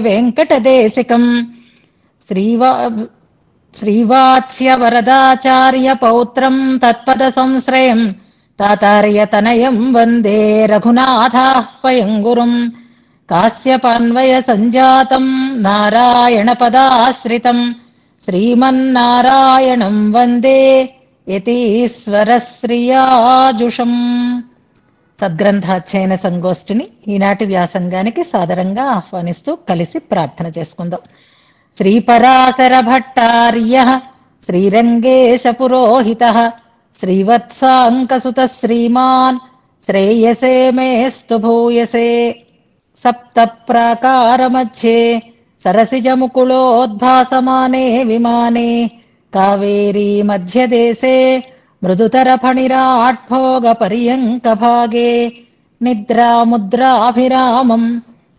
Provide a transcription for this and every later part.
వెంకటదేశికం శ్రీవాత్స్య వరదాచార్య పౌత్రం తత్పద సంశ్రయం తాతార్యతనయం వందే రఘునాథాహ్వయం గురుం కాశ్యపాన్వయ సంజాతం నారాయణ పదాశ్రితం శ్రీమన్నారాయణం వందే యతీశ్వర శ్రియాజుషం. సద్గ్రంథాధ్యయన సంగోష్ఠిని ఈనాటి వ్యాసంగానికి సాదరంగా ఆహ్వానిస్తూ కలిసి ప్రార్థన చేసుకుందాం. శ్రీపరాశర భట్టార్య శ్రీరంగేశ పురోహిత శ్రీవత్సాంకసుత శ్రీమాన్ శ్రేయసే మేస్తు భూయసే. సప్త ప్రాకార మధ్యే సరసిజ ముకుళోద్భాసమానే విమానే కావేరీ మధ్యదేశే మృదుతర ఫణిరాట్భోగ పర్యంక భాగే నిద్రాముద్రాభిరామం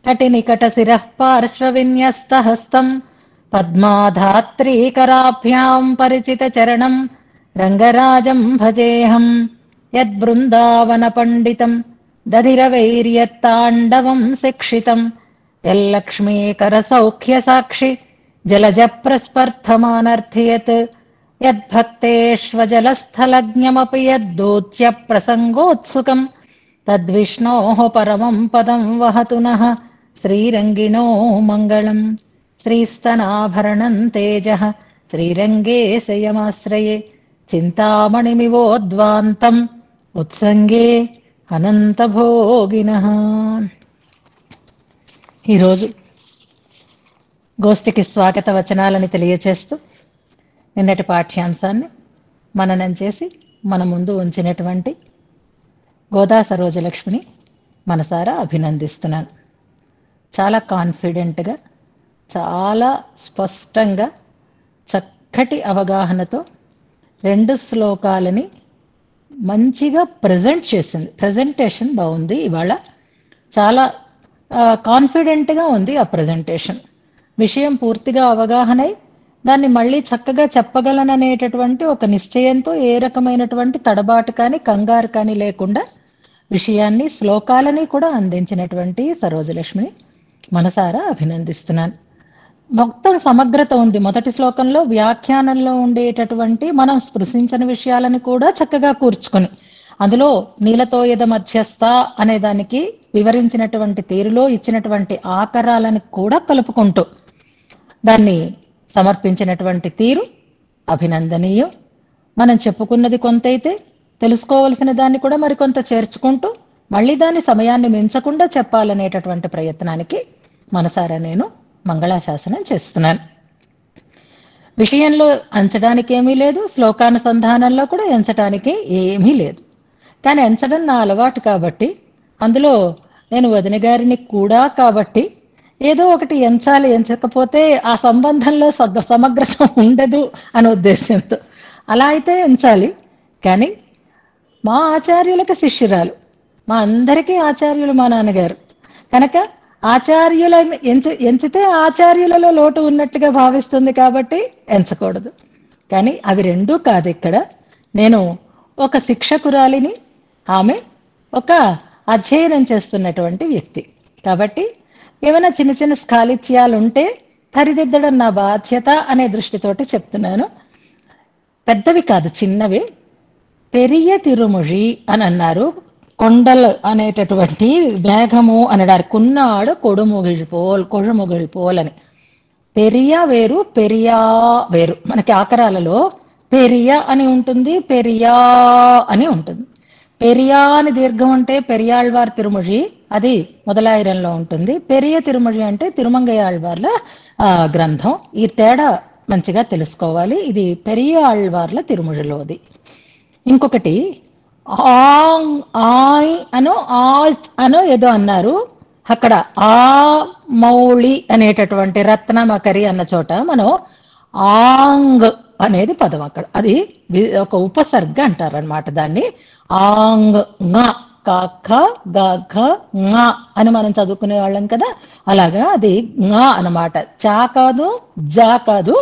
కటినికట శిరః పార్శ్వవిన్యస్త హస్తం పద్మాధాత్రీకరాభ్యాం పరిచిత చరణం రంగరాజం భజేహం. యద్బృందావన పండితం దధిరవైర్యత్తాండవం శిక్షితం యల్లక్ష్మీకర సౌఖ్య సాక్షి జలజ ప్రస్పర్థమానర్థయత్ యద్భక్తేష్వజలస్థలజ్ఞమపి యద్దూత్య ప్రసంగోత్సుకం తద్విష్ణోః పరమం పదం వహతు నః శ్రీరంగిణో మంగళం. శ్రీస్తనాభరణం తేజః శ్రీరంగే శయమాశ్రయే చింతామణిమివోద్వాంతం ఉత్సంగే అనంతభోగినః. ఈరోజు గోష్ఠికి స్వాగత వచనాలని తెలియచేస్తూ నిన్నటి పాఠ్యాంశాన్ని మననం చేసి మన ముందు ఉంచినటువంటి గోదా సరోజలక్ష్మిని మనసారా అభినందిస్తున్నాను. చాలా కాన్ఫిడెంట్గా, చాలా స్పష్టంగా, చక్కటి అవగాహనతో 2 శ్లోకాలని మంచిగా ప్రజెంట్ చేసింది. ప్రజెంటేషన్ బాగుంది. ఇవాళ చాలా కాన్ఫిడెంట్గా ఉంది ఆ ప్రజెంటేషన్. విషయం పూర్తిగా అవగాహనై దాన్ని మళ్ళీ చక్కగా చెప్పగలననేటటువంటి ఒక నిశ్చయంతో ఏ రకమైనటువంటి తడబాటు కానీ కంగారు కానీ లేకుండా విషయాన్ని శ్లోకాలని కూడా అందించినటువంటి సరోజలక్ష్మిని మనసారా అభినందిస్తున్నాను. మొత్తం సమగ్రత ఉంది. మొదటి శ్లోకంలో వ్యాఖ్యానంలో ఉండేటటువంటి మనం స్పృశించని విషయాలను కూడా చక్కగా కూర్చుకొని అందులో నీలతోయద మధ్యస్థ అనే దానికి వివరించినటువంటి తీరులో ఇచ్చినటువంటి ఆకరాలను కూడా కలుపుకుంటూ దాన్ని సమర్పించినటువంటి తీరు అభినందనీయం. మనం చెప్పుకున్నది కొంతైతే తెలుసుకోవలసిన దాన్ని కూడా మరికొంత చేర్చుకుంటూ మళ్ళీ దాని సమయాన్ని మించకుండా చెప్పాలనేటటువంటి ప్రయత్నానికి మనసారా నేను మంగళాశాసనం చేస్తున్నాను. విషయంలో ఎంచడానికి ఏమీ లేదు, శ్లోకానుసంధానంలో కూడా ఎంచడానికి ఏమీ లేదు. కానీ ఎంచడం నా అలవాటు కాబట్టి, అందులో నేను వదిన గారిని కూడా కాబట్టి ఏదో ఒకటి ఎంచాలి, ఎంచకపోతే ఆ సంబంధంలో సమగ్రత ఉండదు అనే ఉద్దేశంతో అలా అయితే ఎంచాలి. కానీ మా ఆచార్యులకు శిష్యురాలు, మా అందరికీ ఆచార్యులు మా నాన్నగారు కనుక ఆచార్యులను ఎంచితే ఆచార్యులలో లోటు ఉన్నట్టుగా భావిస్తుంది కాబట్టి ఎంచకూడదు. కానీ అవి రెండూ కాదు. ఇక్కడ నేను ఒక శిక్షకురాలిని, ఆమె ఒక అధ్యయనం చేస్తున్నటువంటి వ్యక్తి కాబట్టి ఏమైనా చిన్న చిన్న స్ఖాళిత్యాలు ఉంటే సరిదిద్దడం నా బాధ్యత అనే దృష్టితోటి చెప్తున్నాను. పెద్దవి కాదు, చిన్నవి. పెరియ తిరుముషి అని అన్నారు. కొండలు అనేటటువంటి మేఘము అనడానికి కున్నాడు కొడుముగిలిపోల్ అని. పెరియ వేరు, పెరియా వేరు. మనకి ఆకరాలలో పెరియ అని ఉంటుంది, పెరియా అని ఉంటుంది. పెరియా అని దీర్ఘం అంటే పెరియాళ్వార్ తిరుముషి, అది మొదలాయిరంలో ఉంటుంది. పెరియ తిరుముషి అంటే తిరుమంగయాళ్వార్ల గ్రంథం. ఈ తేడా మంచిగా తెలుసుకోవాలి. ఇది పెరియ ఆళ్వార్ల తిరుముషిలోది. ఇంకొకటి ఆయ్ అనో ఏదో అన్నారు. అక్కడ ఆ మౌళి అనేటటువంటి రత్నమకరి అన్న చోట మనం ఆంగ్ అనేది పదం, అక్కడ అది ఒక ఉపసర్గ అంటారనమాట. దాన్ని ఆంగ్ కాఖ గఖ ంగ అని మనం చదువుకునే వాళ్ళం కదా, అలాగా అది ంగ అన్నమాట. చా కాదు, జా కాదు,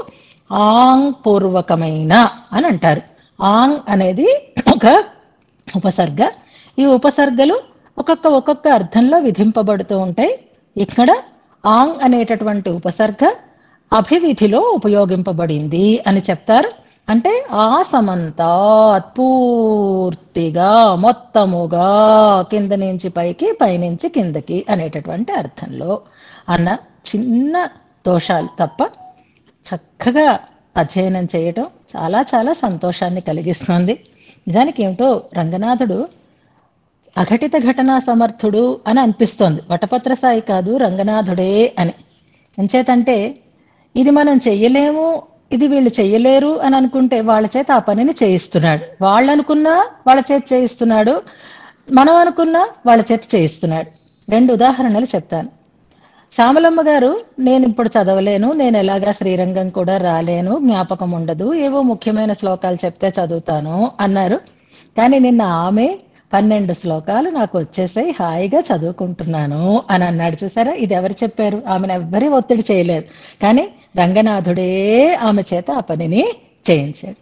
ఆంగ్ పూర్వకమైన అని అంటారు. ఆంగ్ అనేది ఒక ఉపసర్గ. ఈ ఉపసర్గలు ఒక్కొక్క అర్థంలో విధింపబడుతూ ఉంటాయి. ఇక్కడ ఆంగ్ అనేటటువంటి ఉపసర్గ అభివిధిలో ఉపయోగింపబడింది అని చెప్తారు. అంటే ఆసమంతాత్ పూర్తిగా మొత్తముగా కింద నుంచి పైకి పైనుంచి కిందకి అనేటటువంటి అర్థంలో అన్న చిన్న దోషాలు తప్ప చక్కగా అధ్యయనం చేయటం చాలా చాలా సంతోషాన్ని కలిగిస్తుంది. నిజానికి ఏమిటో రంగనాథుడు అఘటిత ఘటనా సమర్థుడు అని అనిపిస్తోంది. వటపత్ర సాయి కాదు, రంగనాథుడే అని. ఎంచేతంటే ఇది మనం చెయ్యలేము, ఇది వీళ్ళు చెయ్యలేరు అని అనుకుంటే వాళ్ళ చేత ఆ పనిని చేయిస్తున్నాడు. వాళ్ళు అనుకున్నా వాళ్ళ చేత చేయిస్తున్నాడు, మనం అనుకున్నా వాళ్ళ చేత చేయిస్తున్నాడు. 2 ఉదాహరణలు చెప్తాను. శ్యామలమ్మ గారు, నేను ఇప్పుడు చదవలేను, నేను ఎలాగా శ్రీరంగం కూడా రాలేను, జ్ఞాపకం ఉండదు, ఏవో ముఖ్యమైన శ్లోకాలు చెప్తే చదువుతాను అన్నారు. కానీ నిన్న ఆమె 12 శ్లోకాలు నాకు వచ్చేసాయి, హాయిగా చదువుకుంటున్నాను అని అన్నాడు. చూసారా, ఇది ఎవరు చెప్పారు? ఆమెను ఎవ్వరీ ఒత్తిడి చేయలేదు, కానీ రంగనాథుడే ఆమె చేత ఆ పనిని చేయించాడు.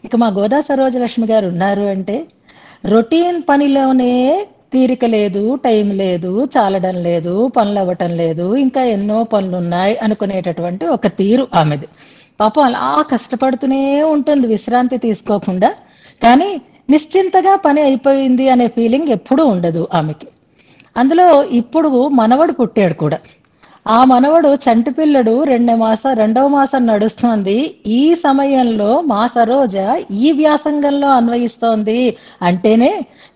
ఇక మా గోదా సరోజలక్ష్మి గారు ఉన్నారు అంటే రొటీన్ పనిలోనే తీరిక లేదు, టైం లేదు, చాలడం లేదు, పనులు అవ్వటం లేదు, ఇంకా ఎన్నో పనులు ఉన్నాయి అనుకునేటటువంటి ఒక తీరు ఆమెది. పాపం అలా కష్టపడుతూనే ఉంటుంది విశ్రాంతి తీసుకోకుండా. కానీ నిశ్చింతగా పని అయిపోయింది అనే ఫీలింగ్ ఎప్పుడూ ఉండదు ఆమెకి. అందులో ఇప్పుడు మనవడు పుట్టాడు కూడా. ఆ మనవడు చంటి పిల్లడు 2వ మాసం నడుస్తోంది. ఈ సమయంలో మా సరోజ ఈ వ్యాసంగంలో అన్వయిస్తోంది అంటేనే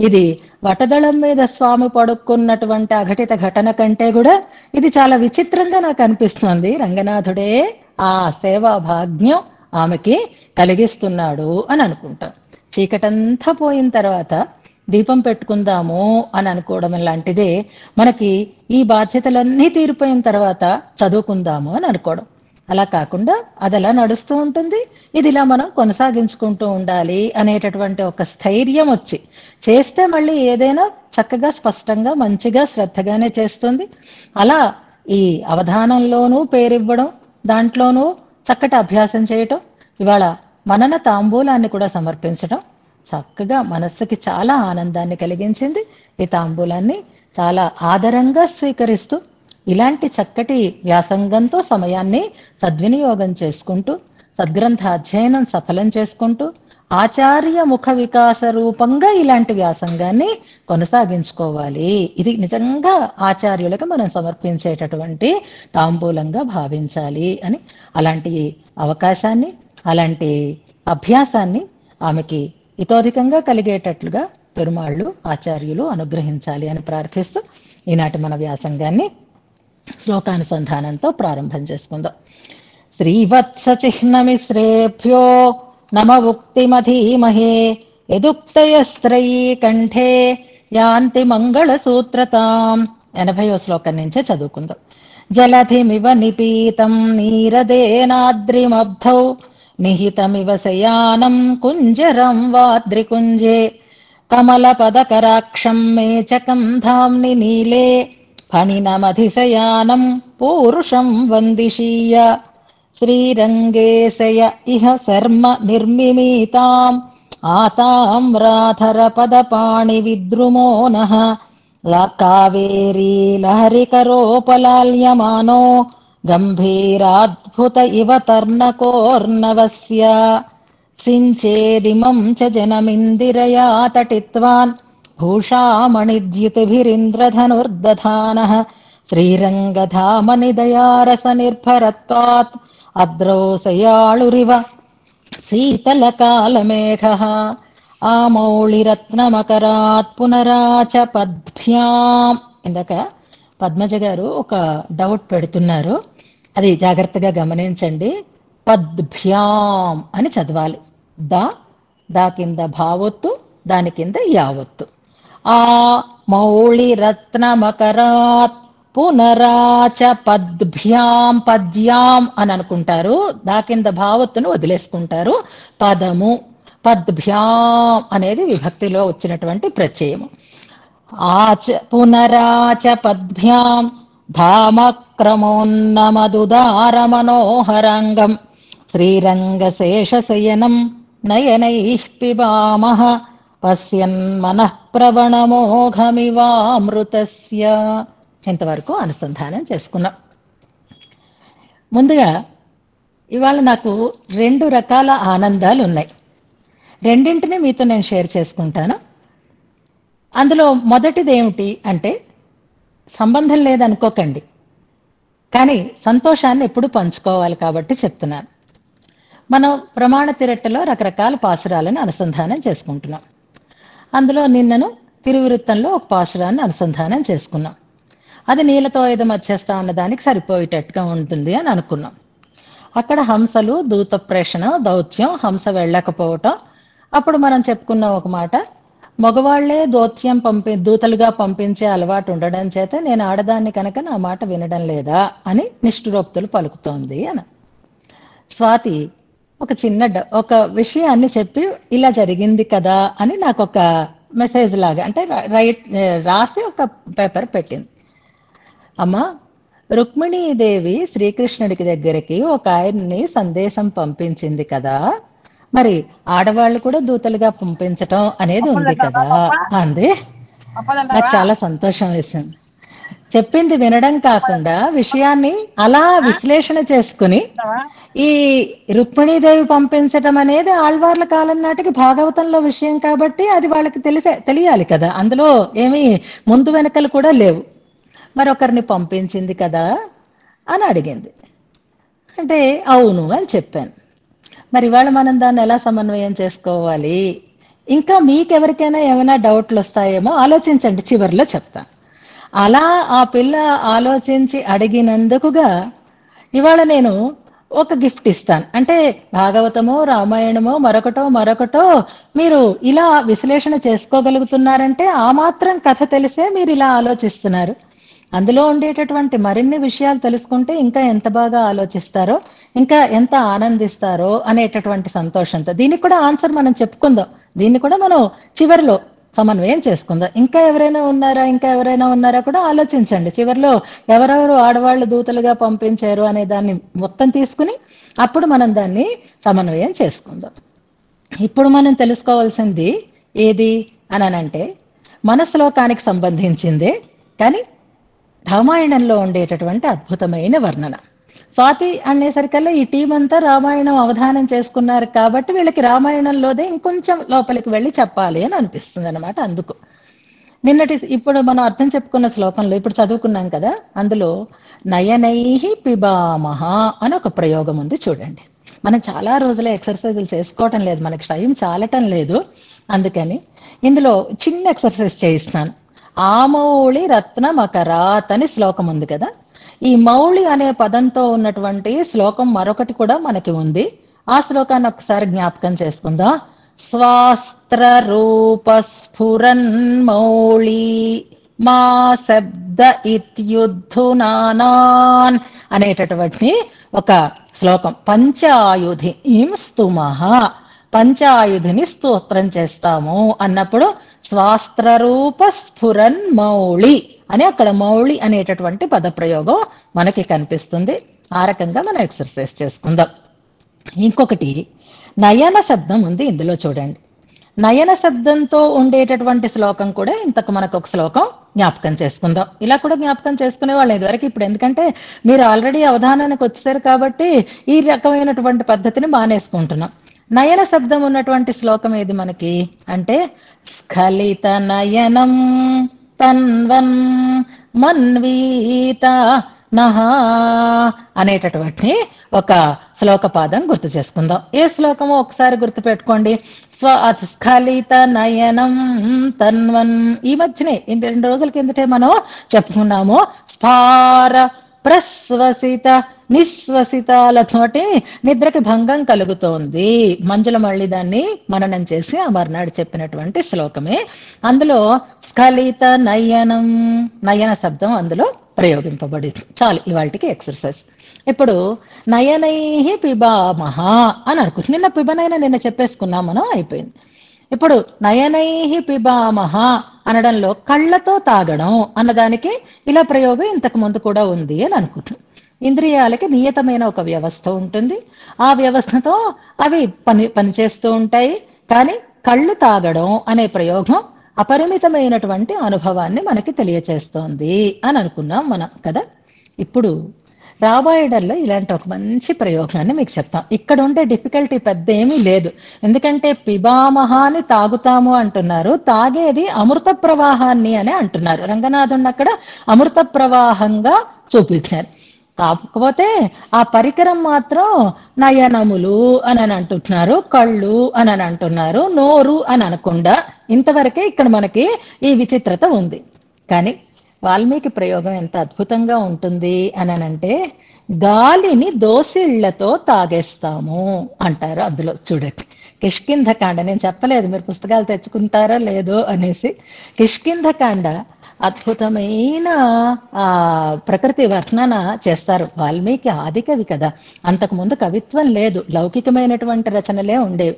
ఇది వటదళం మీద స్వామి పడుకున్నటువంటి అఘటిత ఘటన కంటే కూడా ఇది చాలా విచిత్రంగా నాకు అనిపిస్తోంది. రంగనాథుడే ఆ సేవా భాగ్యం ఆమెకి కలిగిస్తున్నాడు అని అనుకుంటాం. చీకటంతా పోయిన తర్వాత దీపం పెట్టుకుందాము అని అనుకోవడం లాంటిదే మనకి ఈ బాధ్యతలన్నీ తీరిపోయిన తర్వాత చదువుకుందాము అని అనుకోవడం. అలా కాకుండా అది అలా నడుస్తూ ఉంటుంది, ఇది ఇలా మనం కొనసాగించుకుంటూ ఉండాలి అనేటటువంటి ఒక స్థైర్యం వచ్చి చేస్తే మళ్ళీ ఏదైనా చక్కగా స్పష్టంగా మంచిగా శ్రద్ధగానే చేస్తుంది. అలా ఈ అవధానంలోనూ పేరివ్వడం, దాంట్లోనూ చక్కటి అభ్యాసం చేయటం, ఇవాళ మనన తాంబూలాన్ని కూడా సమర్పించడం చక్కగా మనస్సుకి చాలా ఆనందాన్ని కలిగించింది. ఈ తాంబూలాన్ని చాలా ఆదరంగా స్వీకరిస్తూ ఇలాంటి చక్కటి వ్యాసంగంతో సమయాన్ని సద్వినియోగం చేసుకుంటూ సద్గ్రంథ అధ్యయనం సఫలం చేసుకుంటూ ఆచార్య ముఖ వికాస రూపంగా ఇలాంటి వ్యాసంగాన్ని కొనసాగించుకోవాలి. ఇది నిజంగా ఆచార్యులకు మనం సమర్పించేటటువంటి తాంబూలంగా భావించాలి అని, అలాంటి అవకాశాన్ని అలాంటి అభ్యాసాన్ని ఆమెకి ఇతోధికంగా కలిగేటట్లుగా పెరుమాళ్ళు ఆచార్యులు అనుగ్రహించాలి అని ప్రార్థిస్తూ ఈనాటి మన వ్యాసంగాన్ని శ్లోకానుసంధానంతో ప్రారంభం చేసుకుందాం. శ్రీవత్స చిహ్నమిశ్రేభ్యో నమ ఉక్తిమధీమహే యదుక్తయస్త్రయీ కంఠే యాంతి మంగళ సూత్రతాం. 80వ శ్లోకం నుంచే చదువుకుందాం. జలధిమివ నిపీతం నీరదేనాద్రిమబ్ధౌ నిహితమివ శయానం కుంజరం వాద్రికుంజే కమలపదకరాక్షం మేచకం ధామ్ని నీలే ఫణినమధిశయానం పూరుషం వందిషీయ శ్రీరంగేశయ ఇహ శర్మ నిర్మిమీతాం ఆతామ్రాధరపదపాణి విద్రుమో నః కావేరీ లహరికరోపలాల్యమానో గంభీరాద్భుత ఇవ తర్ణకోర్ణవస్య సించేదిమం చ జనమిందిరయా తటిత్వాన్ భూషామణిద్యుతిభిరింద్రధనుర్దధానః శ్రీరంగధామని దయారస నిర్భరత్వాత్ అద్రౌసయాళురివ శీతలకాలమేఘః ఆమౌళిరత్నమకరాత్ పునరాచ పద్భ్యాం. ఇందాక పద్మజ గారు ఒక డౌట్ పెడుతున్నారు, అది జాగ్రత్తగా గమనించండి. పద్భ్యాం అని చదవాలి. దా కింద భావొత్తు, దాని కింద యావత్తు. ఆ మౌళి రత్నమకరాత్ పునరాచ పద్భ్యాం, పద్యాం అని అనుకుంటారు, దా కింద భావొత్తును వదిలేసుకుంటారు. పదము పద్భ్యాం అనేది విభక్తిలో వచ్చినటువంటి ప్రత్యయము. పునరాచ పద్భ్యాం ధామక్రమోన్నమదుదారమనోహరాంగం శ్రీరంగశేషశయనం నయనైః పిబామః పశ్యన్మనః ప్రవణమోఘమివామృతస్య. ఇంతవరకు అనుసంధానం చేసుకున్నాం. ముందుగా ఇవాళ నాకు 2 రకాల ఆనందాలు ఉన్నాయి. రెండింటిని మీతో నేను షేర్ చేసుకుంటాను. అందులో మొదటిది ఏమిటి అంటే, సంబంధం లేదనుకోకండి, కానీ సంతోషాన్ని ఎప్పుడు పంచుకోవాలి కాబట్టి చెప్తున్నాను. మనం ప్రమాణ తిరట్టలో రకరకాల పాసురాలను అనుసంధానం చేసుకుంటున్నాం. అందులో నిన్నను తిరువిరుత్తంలో ఒక పాసురాన్ని అనుసంధానం చేసుకున్నాం. అది నీలతో ఐదు మధ్యస్థ అన్నదానికి సరిపోయేటట్టుగా ఉంటుంది అని అనుకున్నాం. అక్కడ హంసలు, దూత ప్రేషణ, దౌత్యం, హంస వెళ్ళకపోవటం. అప్పుడు మనం చెప్పుకున్న ఒక మాట, మగవాళ్లే దూతలుగా పంపించే అలవాటు ఉండడం చేత నేను ఆడదాన్ని కనుక నా మాట వినడం లేదా అని నిష్ఠురోక్తులు పలుకుతోంది అని. స్వాతి ఒక ఒక విషయాన్ని చెప్పి ఇలా జరిగింది కదా అని నాకు ఒక మెసేజ్ లాగా అంటే రాసి ఒక పేపర్ పెట్టింది. అమ్మా, రుక్మిణీదేవి శ్రీకృష్ణుడికి దగ్గరికి ఒక ఆయన్ని సందేశం పంపించింది కదా, మరి ఆడవాళ్ళు కూడా దూతలుగా పంపించటం అనేది ఉంది కదా అంది. నాకు చాలా సంతోషం వేసింది. చెప్పింది వినడం కాకుండా విషయాన్ని అలా విశ్లేషణ చేసుకుని ఈ రుక్మిణీదేవి పంపించటం అనేది ఆళ్వార్ల కాలం నాటికి భాగవతంలో విషయం కాబట్టి అది వాళ్ళకి తెలియాలి కదా, అందులో ఏమీ ముందు వెనకలు కూడా లేవు. మరొకరిని పంపించింది కదా అని అడిగింది. అంటే అవును అని చెప్పాను. మరి ఇవాళ మనం దాన్ని ఎలా సమన్వయం చేసుకోవాలి? ఇంకా మీకెవరికైనా ఏమైనా డౌట్లు వస్తాయేమో ఆలోచించండి, చివరిలో చెప్తాను. అలా ఆ పిల్ల ఆలోచించి అడిగినందుకుగా ఇవాళ నేను ఒక గిఫ్ట్ ఇస్తాను. అంటే భాగవతమో రామాయణమో మరొకటో మీరు ఇలా విశ్లేషణ చేసుకోగలుగుతున్నారంటే ఆ మాత్రం కథ తెలిసే మీరు ఇలా ఆలోచిస్తున్నారు. అందులో ఉండేటటువంటి మరిన్ని విషయాలు తెలుసుకుంటే ఇంకా ఎంత బాగా ఆలోచిస్తారో, ఇంకా ఎంత ఆనందిస్తారో అనేటటువంటి సంతోషంతో దీనికి కూడా ఆన్సర్ మనం చెప్పుకుందాం. దీన్ని కూడా మనం చివరిలో సమన్వయం చేసుకుందాం. ఇంకా ఎవరైనా ఉన్నారా కూడా ఆలోచించండి. చివరిలో ఎవరెవరు ఆడవాళ్ళు దూతలుగా పంపించారు అనే దాన్ని మొత్తం తీసుకుని అప్పుడు మనం దాన్ని సమన్వయం చేసుకుందాం. ఇప్పుడు మనం తెలుసుకోవాల్సింది ఏది అనంటే మన శ్లోకానికి సంబంధించిందే, కానీ రామాయణంలో ఉండేటటువంటి అద్భుతమైన వర్ణన. స్వాతి అనేసరికల్లా ఈ టీం అంతా రామాయణం అవధానం చేసుకున్నారు కాబట్టి వీళ్ళకి రామాయణంలోదే ఇంకొంచెం లోపలికి వెళ్ళి చెప్పాలి అని అనిపిస్తుంది అనమాట. అందుకు ఇప్పుడు మనం అర్థం చెప్పుకున్న శ్లోకంలో ఇప్పుడు చదువుకున్నాం కదా, అందులో నయనైహి పిబామహ అని ఒక ప్రయోగం ఉంది చూడండి. మనం చాలా రోజుల ఎక్సర్సైజులు చేసుకోవటం లేదు, మనకి టైం చాలటం లేదు. అందుకని ఇందులో చిన్న ఎక్సర్సైజ్ చేయిస్తున్నాను. ఆమౌళి రత్న మకరాత్ అని శ్లోకం ఉంది కదా, ఈ మౌళి అనే పదంతో ఉన్నటువంటి శ్లోకం మరొకటి కూడా మనకి ఉంది. ఆ శ్లోకాన్ని ఒకసారి జ్ఞాపకం చేసుకుందాం. స్వాస్త్ర రూప స్ఫురన్ మౌళి మా శబ్ద ఇత్యుద్ధునానాన్ అనేటటువంటి ఒక శ్లోకం. పంచాయుధి ఇం స్తుమః, పంచాయుధిని స్తోత్రం చేస్తాము అన్నప్పుడు స్వాస్త్రరూప స్ఫురన్ మౌళి అని అక్కడ మౌళి అనేటటువంటి పదప్రయోగం మనకి కనిపిస్తుంది. ఆ రకంగా మనం ఎక్సర్సైజ్ చేసుకుందాం. ఇంకొకటి నయన శబ్దం ఉంది ఇందులో చూడండి. నయన శబ్దంతో ఉండేటటువంటి శ్లోకం కూడా ఇంతకు మనకు ఒక శ్లోకం జ్ఞాపకం చేసుకుందాం. ఇలా కూడా జ్ఞాపకం చేసుకునే వాళ్ళు ఇదివరకు, ఇప్పుడు ఎందుకంటే మీరు ఆల్రెడీ అవధానానికి వచ్చేసారు కాబట్టి ఈ రకమైనటువంటి పద్ధతిని మానేసుకుంటున్నాం. నయన శబ్దం ఉన్నటువంటి శ్లోకం ఏది మనకి అంటే స్ఖలిత నయనం తన్వన్ మన్వీత నహ అనేటటువంటి ఒక శ్లోక పాదం గుర్తు చేసుకుందాం. ఏ శ్లోకమో ఒకసారి గుర్తు పెట్టుకోండి. స్ఖలిత నయనం తన్వన్, ఈ మధ్యనే 2 రోజుల కిందటే మనం చెప్పుకున్నాము. స్ఫార ప్రస్వసిత నిశ్వసితాలతోటి నిద్రకి భంగం కలుగుతోంది. మంజుల మళ్ళీ దాన్ని మననం చేసి ఆ మర్నాడు చెప్పినటువంటి శ్లోకమే. అందులో స్ఖలిత నయనం, నయన శబ్దం అందులో ప్రయోగింపబడింది. చాలు ఇవాళకి ఎక్సర్సైజ్. ఇప్పుడు నయనైహి పిబామహ అని అనుకుంటు, నిన్న చెప్పేసుకున్నాం మనం, అయిపోయింది. ఇప్పుడు నయనైహి పిబామహ అనడంలో కళ్ళతో తాగడం అన్నదానికి ఇలా ప్రయోగం ఇంతకు ముందు కూడా ఉంది అని అనుకుంటున్నాం. ఇంద్రియాలకి నియతమైన ఒక వ్యవస్థ ఉంటుంది, ఆ వ్యవస్థతో అవి పనిచేస్తూ ఉంటాయి. కానీ కళ్ళు తాగడం అనే ప్రయోగం అపరిమితమైనటువంటి అనుభవాన్ని మనకి తెలియచేస్తోంది అని అనుకున్నాం మనం కదా. ఇప్పుడు రాబోయేడల్లో ఇలాంటి ఒక మంచి ప్రయోగాన్ని మీకు చెప్తాం. ఇక్కడ ఉండే డిఫికల్టీ పెద్ద ఏమీ లేదు. ఎందుకంటే పిబామహాని తాగుతాము అంటున్నారు, తాగేది అమృత ప్రవాహాన్ని అని అంటున్నారు. రంగనాథుని అక్కడ అమృత ప్రవాహంగా చూపించారు. కాకపోతే ఆ పరికరం మాత్రం నయనములు అని అంటున్నారు, కళ్ళు అని అంటున్నారు, నోరు అని అనకుండా ఇంతవరకే ఇక్కడ మనకి ఈ విచిత్రత ఉంది. కానీ వాల్మీకి ప్రయోగం ఎంత అద్భుతంగా ఉంటుంది అని అంటే, గాలిని దోసిళ్లతో తాగేస్తాము అంటారు. అందులో చూడండి, కిష్కింధకాండ, నేను చెప్పలేదు మీరు పుస్తకాలు తెచ్చుకుంటారో లేదో అనేసి, కిష్కింధకాండ అద్భుతమైన ప్రకృతి వర్ణన చేస్తారు. వాల్మీకి ఆదికవి కదా, అంతకుముందు కవిత్వం లేదు, లౌకికమైనటువంటి రచనలే ఉండేవి.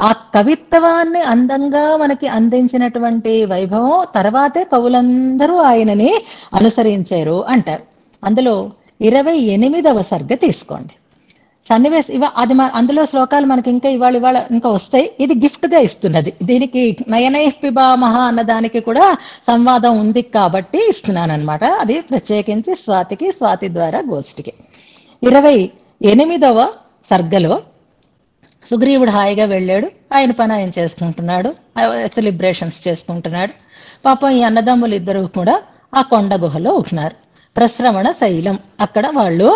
ఆ కవిత్వాన్ని అందంగా మనకి అందించినటువంటి వైభవం తర్వాతే కవులందరూ ఆయనని అనుసరించారు అంటారు. అందులో 28వ సర్గ తీసుకోండి. సన్నివేశం అది అందులో శ్లోకాలు మనకి ఇంకా ఇవాళ ఇంకా వస్తాయి. ఇది గిఫ్ట్ గా ఇస్తున్నది. దీనికి నయనై పిబామహ అన్నదానికి కూడా సంవాదం ఉంది కాబట్టి ఇస్తున్నాను అనమాట. అది ప్రత్యేకించి స్వాతి ద్వారా గోష్ఠికి. 28వ సర్గలో సుగ్రీవుడు హాయిగా వెళ్ళాడు, ఆయన పని ఆయన చేసుకుంటున్నాడు, సెలబ్రేషన్స్ చేసుకుంటున్నాడు. పాపం ఈ అన్నదమ్ములు ఇద్దరు కూడా ఆ కొండ గుహలో ఉంటున్నారు. ప్రశ్రవణ శైలం అక్కడ వాళ్ళు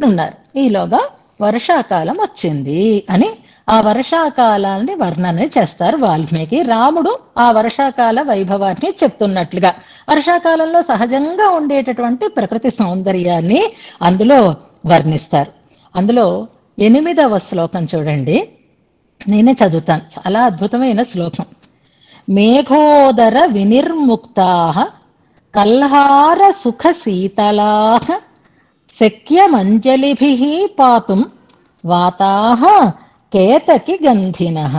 ఉన్నారు. ఈలోగా వర్షాకాలం వచ్చింది అని ఆ వర్షాకాలాన్ని వర్ణన చేస్తారు వాల్మీకి. రాముడు ఆ వర్షాకాల వైభవాన్ని చెప్తున్నట్లుగా వర్షాకాలంలో సహజంగా ఉండేటటువంటి ప్రకృతి సౌందర్యాన్ని అందులో వర్ణిస్తారు. అందులో 8వ శ్లోకం చూడండి, నేనే చదువుతాను, చాలా అద్భుతమైన శ్లోకం. మేఘోదర వినిర్ముక్తాః కల్హార సుఖ శీతలాః శక్యమంజలిభిః పాతుం వాతాః కేతకి గంధినః.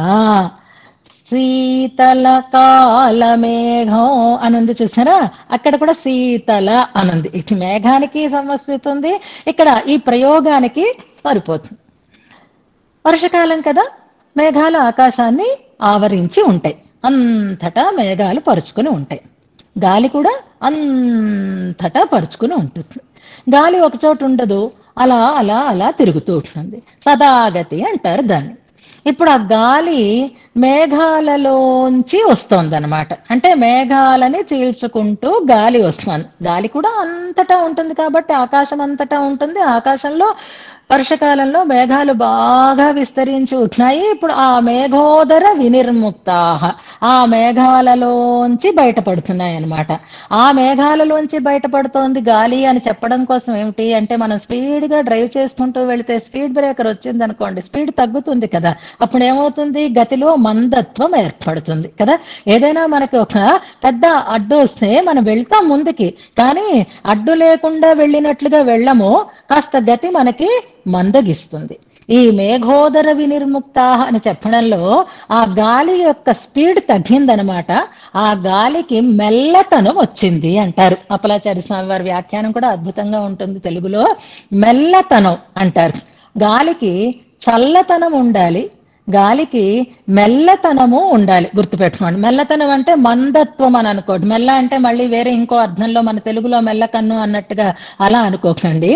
శీతల కాలమేఘం అనుంది చూసారా, అక్కడ కూడా శీతల అనుంది. ఇది మేఘానికి సమస్యతుంది, ఇక్కడ ఈ ప్రయోగానికి సరిపోతుంది. వర్షకాలం కదా, మేఘాలు ఆకాశాన్ని ఆవరించి ఉంటాయి, అంతటా మేఘాలు పరుచుకుని ఉంటాయి. గాలి కూడా అంతటా పరుచుకుని ఉంటుంది. గాలి ఒకచోట ఉండదు, అలా అలా అలా తిరుగుతూ ఉంటుంది. సదాగతి అంటారు దాన్ని. ఇప్పుడు ఆ గాలి మేఘాలలోంచి వస్తోందనమాట. అంటే మేఘాలని చీల్చుకుంటూ గాలి వస్తుంది. గాలి కూడా అంతటా ఉంటుంది కాబట్టి ఆకాశం అంతటా ఉంటుంది. ఆకాశంలో వర్షకాలంలో మేఘాలు బాగా విస్తరించి ఉంటున్నాయి. ఇప్పుడు ఆ మేఘోదర వినిర్ముక్తాః, ఆ మేఘాలలోంచి బయటపడుతున్నాయి అన్నమాట. ఆ మేఘాలలోంచి బయటపడుతోంది గాలి అని చెప్పడం కోసం ఏమిటి అంటే, మనం స్పీడ్గా డ్రైవ్ చేసుకుంటూ వెళితే స్పీడ్ బ్రేకర్ వచ్చింది అనుకోండి, స్పీడ్ తగ్గుతుంది కదా, అప్పుడు ఏమవుతుంది, గతిలో మందత్వం ఏర్పడుతుంది కదా. ఏదైనా మనకి ఒక పెద్ద అడ్డు వస్తే మనం వెళ్తాం ముందుకి, కానీ అడ్డు లేకుండా వెళ్ళినట్లుగా వెళ్ళము, కాస్త గతి మనకి మందగిస్తుంది. ఈ మేఘోదర వినిర్ముక్త అని చెప్పడంలో ఆ గాలి యొక్క స్పీడ్ తగ్గిందనమాట. ఆ గాలికి మెల్లతనం వచ్చింది అంటారు. అప్పలాచార్య స్వామి వారి వ్యాఖ్యానం కూడా అద్భుతంగా ఉంటుంది తెలుగులో. మెల్లతనం అంటారు. గాలికి చల్లతనం ఉండాలి, గాలికి మెల్లతనము ఉండాలి. గుర్తుపెట్టుకోండి, మెల్లతనం అంటే మందత్వం అని అనుకోండి. మెల్ల అంటే మళ్ళీ వేరే ఇంకో అర్థంలో మన తెలుగులో మెల్లకన్ను అన్నట్టుగా అలా అనుకోకండి.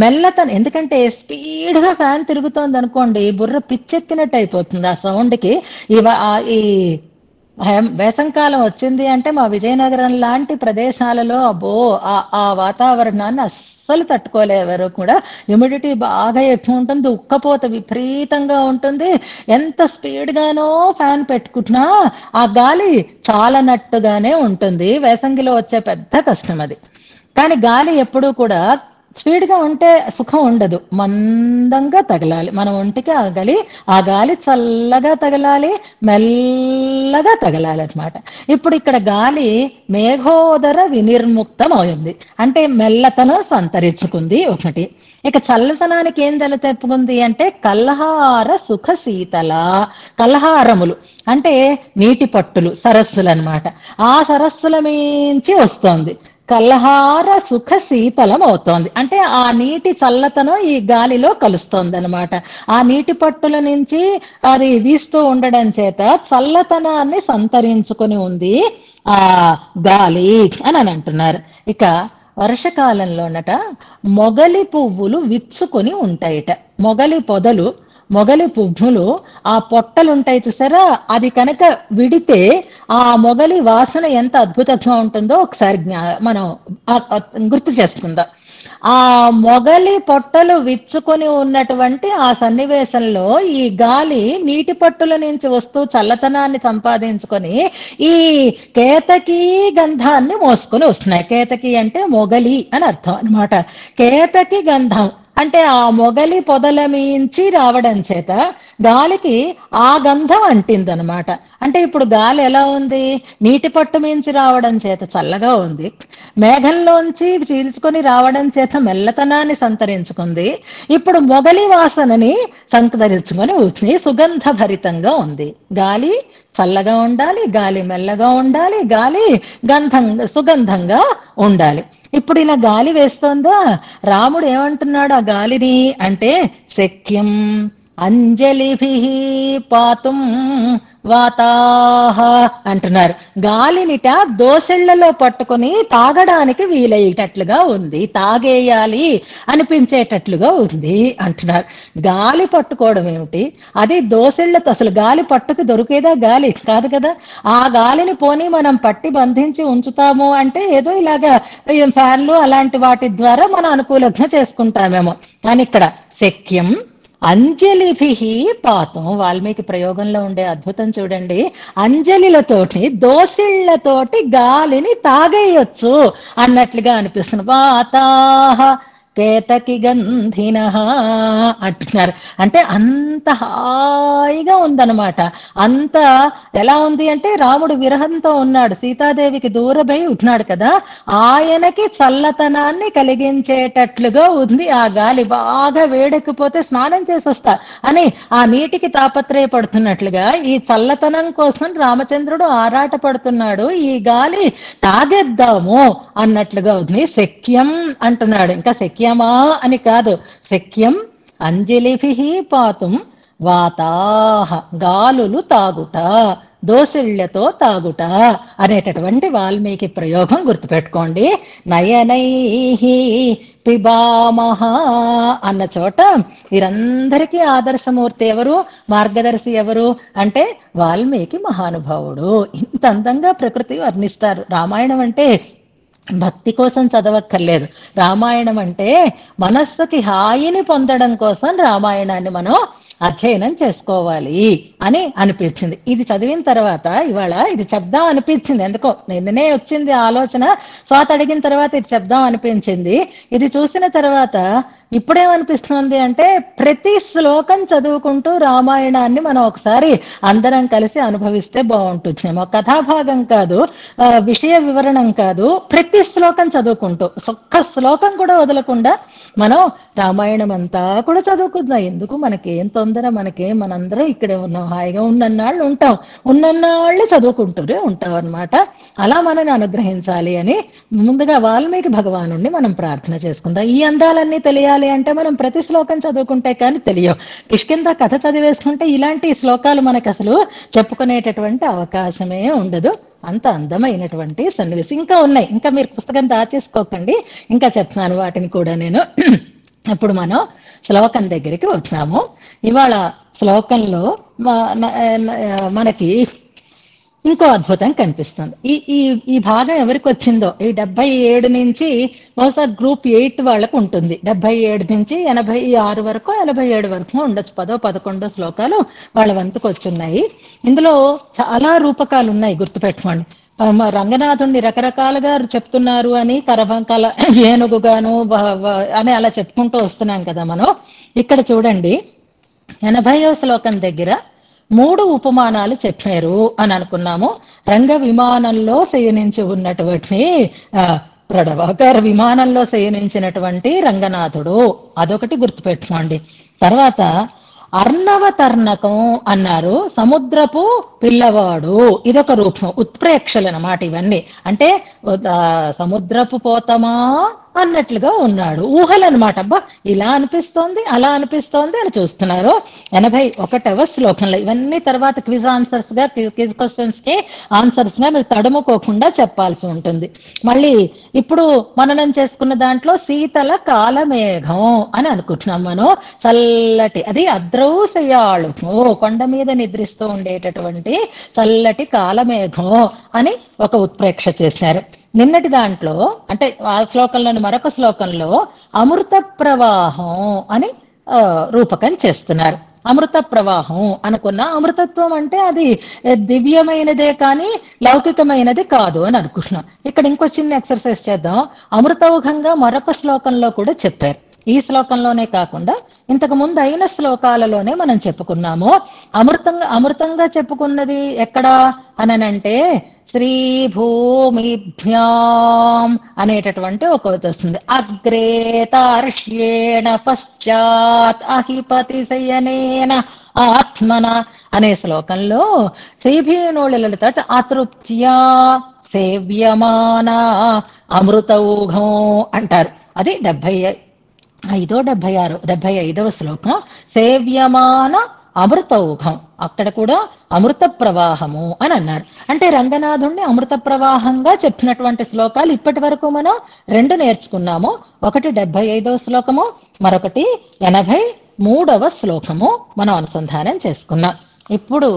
మెల్లతనం, ఎందుకంటే స్పీడ్గా ఫ్యాన్ తిరుగుతోంది అనుకోండి, బుర్ర పిచ్చెక్కినట్టు అయిపోతుంది ఆ సౌండ్కి. ఈ వేసంకాలం వచ్చింది అంటే మా విజయనగరం లాంటి ప్రదేశాలలో అబ్బో ఆ వాతావరణాన్ని అస్సలు తట్టుకోలేవరు కూడా. హ్యూమిడిటీ బాగా ఎక్కువ ఉంటుంది, ఉక్కపోత విపరీతంగా ఉంటుంది. ఎంత స్పీడ్గానో ఫ్యాన్ పెట్టుకుంటున్నా ఆ గాలి చాలనట్టుగానే ఉంటుంది. వేసంగిలో వచ్చే పెద్ద కష్టం అది. కానీ గాలి ఎప్పుడూ కూడా స్పీడ్గా ఉంటే సుఖం ఉండదు, మందంగా తగలాలి మన ఒంటికి. ఆ గాలి చల్లగా తగలాలి, మెల్లగా తగలాలి అనమాట. ఇప్పుడు ఇక్కడ గాలి మేఘోదర వినిర్ముక్తం అయింది అంటే మెల్లతనం సంతరించుకుంది ఒకటి. ఇక చల్లతనానికి ఏం తెప్పుకుంది అంటే కల్హార సుఖ శీతల. కల్హారములు అంటే నీటి పట్టులు, సరస్సులు అనమాట. ఆ సరస్సుల మించి వస్తోంది. కల్హార సుఖ శీతలం అవుతోంది అంటే ఆ నీటి చల్లతనం ఈ గాలిలో కలుస్తోంది అనమాట. ఆ నీటి పట్టుల నుంచి అది వీస్తూ ఉండడం చేత చల్లతనాన్ని సంతరించుకొని ఉంది ఆ గాలి అని అంటున్నారు. ఇక వర్షకాలంలోనట మొగలి పువ్వులు విచ్చుకొని ఉంటాయిట. మొగలి పువ్వులు ఆ పొట్టలుంటాయి చూసారా, అది కనుక విడితే ఆ మొగలి వాసన ఎంత అద్భుతంగా ఉంటుందో ఒకసారి మనం గుర్తు చేసుకుందాం. ఆ మొగలి పొట్టలు విచ్చుకొని ఉన్నటువంటి ఆ సన్నివేశంలో ఈ గాలి నీటి పట్టుల నుంచి వస్తూ చల్లతనాన్ని సంపాదించుకొని ఈ కేతకీ గంధాన్ని మోసుకొని వస్తున్నాయి. కేతకి అంటే మొగలి అని అర్థం అన్నమాట. కేతకి గంధం అంటే ఆ మొగలి పొదల మించి రావడం చేత గాలికి ఆ గంధం అంటిందనమాట. అంటే ఇప్పుడు గాలి ఎలా ఉంది? నీటి పట్టు మించి రావడం చేత చల్లగా ఉంది, మేఘంలోంచి చీల్చుకొని రావడం చేత మెల్లతనాన్ని సంతరించుకుంది, ఇప్పుడు మొగలి వాసనని సంతరించుకొని ఉంది, సుగంధ భరితంగా ఉంది. గాలి చల్లగా ఉండాలి, గాలి మెల్లగా ఉండాలి, గాలి సుగంధంగా ఉండాలి. ఇప్పుడు ఇలా గాలి వేస్తోందా, రాముడు ఏమంటున్నాడు ఆ గాలిని అంటే, శక్యం అంజలిభి పాతుం వాతాహ అంటున్నారు. గాలినిట దోసెళ్లలో పట్టుకొని తాగడానికి వీలయ్యేటట్లుగా ఉంది, తాగేయాలి అనిపించేటట్లుగా ఉంది అంటున్నారు. గాలి పట్టుకోవడం ఏమిటి? అది దోసెళ్లతో, అసలు గాలి పట్టుకు దొరికేదా? గాలి కాదు కదా. ఆ గాలిని పోనీ మనం పట్టి బంధించి ఉంచుతాము అంటే ఏదో ఇలాగా ఫ్యాన్లు అలాంటి వాటి ద్వారా మనం అనుకూలంగా చేసుకుంటామేమో. కానీ ఇక్కడ శక్యం అంజలిభి పాతం, వాల్మీకి ప్రయోగంలో ఉండే అద్భుతం చూడండి. అంజలిలతోటి దోసిళ్లతోటి గాలిని తాగేయొచ్చు అన్నట్లుగా అనిపిస్తుంది. వాతాహ కేతకి గంధిన అంటున్నారు. అంటే అంత హాయిగా ఉందన్నమాట. అంత ఎలా ఉంది అంటే, రాముడు విరహంతో ఉన్నాడు, సీతాదేవికి దూరమై ఉంటున్నాడు కదా, ఆయనకి చల్లతనాన్ని కలిగించేటట్లుగా ఉంది ఆ గాలి. బాగా వేడెక్కిపోతే స్నానం చేసొస్తా అని ఆ నీటికి తాపత్రయపడుతున్నట్లుగా ఈ చల్లతనం కోసం రామచంద్రుడు ఆరాట పడుతున్నాడు. ఈ గాలి తాగేద్దాము అన్నట్లుగా ఉంది. శక్యం అంటున్నాడు. ఇంకా శక్యమా అని కాదు, శక్యం అంజలిభి పాతుం వాతాహ, గాలులు తాగుట, దోసిళ్లతో తాగుట అనేటటువంటి వాల్మీకి ప్రయోగం గుర్తుపెట్టుకోండి. నయనైహి పిబామహ అన్న చోట వీరందరికీ ఆదర్శమూర్తి ఎవరు, మార్గదర్శి ఎవరు అంటే వాల్మీకి మహానుభావుడు. ఇంత అందంగా ప్రకృతి వర్ణిస్తారు. రామాయణం అంటే భక్తి కోసం చదవక్కర్లేదు. రామాయణం అంటే మనస్సుకి హాయిని పొందడం కోసం రామాయణాన్ని మనం అధ్యయనం చేసుకోవాలి అని అనిపించింది. ఇది చదివిన తర్వాత ఇవాళ ఇది చెప్దాం అనిపించింది. ఎందుకో నిన్ననే వచ్చింది ఆలోచన, స్వాత అడిగిన తర్వాత ఇది చెప్దాం అనిపించింది. ఇది చూసిన తర్వాత ఇప్పుడేమనిపిస్తుంది అంటే, ప్రతి శ్లోకం చదువుకుంటూ రామాయణాన్ని మనం ఒకసారి అందరం కలిసి అనుభవిస్తే బాగుంటుందేమో. కథాభాగం కాదు, విషయ వివరణం కాదు, ప్రతి శ్లోకం చదువుకుంటూ ఒక్క శ్లోకం కూడా వదలకుండా మనం రామాయణం అంతా కూడా చదువుకుందాం. ఎందుకు మనకేం తొందర, మనందరం ఇక్కడే ఉన్నాం, హాయిగా ఉన్నన్నాళ్ళు ఉంటాం, ఉన్నన్నాళ్ళు చదువుకుంటూనే ఉంటాం అనమాట. అలా మనని అనుగ్రహించాలి అని ముందుగా వాల్మీకి భగవానుడిని మనం ప్రార్థన చేసుకుందాం. ఈ అందాలన్నీ తెలియాలి అంటే మనం ప్రతి శ్లోకం చదువుకుంటే కానీ తెలియవు. కిష్కింద కథ చదివేసుకుంటే ఇలాంటి శ్లోకాలు మనకు అసలు చెప్పుకునేటటువంటి అవకాశమే ఉండదు. అంత అందమైనటువంటి సన్నివేశం ఇంకా ఉన్నాయి. ఇంకా మీరు పుస్తకం దాచేసుకోకండి, ఇంకా చెప్తున్నాను వాటిని కూడా నేను. ఇప్పుడు మనం శ్లోకం దగ్గరికి వచ్చాము. ఇవాళ శ్లోకంలో మనకి ఇంకో అద్భుతం కనిపిస్తుంది. ఈ భాగం ఎవరికి వచ్చిందో, ఈ 77 నుంచి బహుశా గ్రూప్ 8 వాళ్ళకు ఉంటుంది. 77 నుంచి 86 వరకు 87 వరకు ఉండొచ్చు. 10-11 శ్లోకాలు వాళ్ళ వంతుకు వచ్చున్నాయి. ఇందులో చాలా రూపకాలు ఉన్నాయి, గుర్తుపెట్టుకోండి. రంగనాథుణ్ణి రకరకాలుగా చెప్తున్నారు అని, కరబంకల ఏనుగుగాను అని అలా చెప్పుకుంటూ వస్తున్నాం కదా మనం. ఇక్కడ చూడండి 80వ శ్లోకం దగ్గర 3 ఉపమానాలు చెప్పారు అని అనుకున్నాము. రంగ విమానంలో శయనించి ఉన్నటువంటి ప్రణవాకార విమానంలో శయనించినటువంటి రంగనాథుడు, అదొకటి గుర్తుపెట్టుకోండి. తర్వాత అర్ణవతర్ణకం అన్నారు, సముద్రపు పిల్లవాడు, ఇదొక రూపం. ఉత్ప్రేక్షలు అన్నమాట ఇవన్నీ. అంటే సముద్రపు పోతమా అన్నట్లుగా ఉన్నాడు. ఊహలన్నమాట. అబ్బా ఇలా అనిపిస్తోంది, అలా అనిపిస్తోంది అని చూస్తున్నారు. 81వ శ్లోకంలో ఇవన్నీ తర్వాత క్విజ్ ఆన్సర్స్ గా, క్విజ్ క్వశ్చన్స్ కి ఆన్సర్స్ గా మీరు తడుముకోకుండా చెప్పాల్సి ఉంటుంది. మళ్ళీ ఇప్పుడు మననం చేసుకున్న దాంట్లో శీతల కాలమేఘం అని అనుకుంటున్నాం మనం. చల్లటి, అది అద్రౌసయాళు, కొండ మీద నిద్రిస్తూ ఉండేటటువంటి చల్లటి కాలమేఘం అని ఒక ఉత్ప్రేక్ష చేశారు. నిన్నటి దాంట్లో అంటే ఆ శ్లోకంలోని మరొక శ్లోకంలో అమృత ప్రవాహం అని రూపకం చేస్తున్నారు. అమృత ప్రవాహం అనుకున్న, అమృతత్వం అంటే అది దివ్యమైనదే కానీ లౌకికమైనది కాదు అని అనుకుంటున్నాం. ఇక్కడ ఇంకో చిన్న ఎక్సర్సైజ్ చేద్దాం. అమృతౌఘంగా మరొక శ్లోకంలో కూడా చెప్పారు. ఈ శ్లోకంలోనే కాకుండా ఇంతకు ముందు అయిన శ్లోకాలలోనే మనం చెప్పుకున్నాము. అమృతంగా చెప్పుకున్నది ఎక్కడ అనంటే శ్రీ భూమిభ్యాం అనేటటువంటి ఒక వస్తుంది. అగ్రే తార్ష్యేణ పశ్చాత్ అహిపతి శయనేన ఆత్మన అనే శ్లోకంలో శ్రీభీనోళిలత అతృప్త్యా సేవ్యమాన అమృతౌఘం అంటారు. అది 75వ శ్లోకం. సేవ్యమాన అమృతౌఘం, అక్కడ కూడా అమృత ప్రవాహము అని అన్నారు. అంటే రంగనాథుణ్ణి అమృత ప్రవాహంగా చెప్పినటువంటి శ్లోకాలు ఇప్పటి వరకు మనం 2 నేర్చుకున్నాము. ఒకటి 75వ శ్లోకము, మరొకటి 83వ శ్లోకము మనం అనుసంధానం చేసుకున్నాం. ఇప్పుడు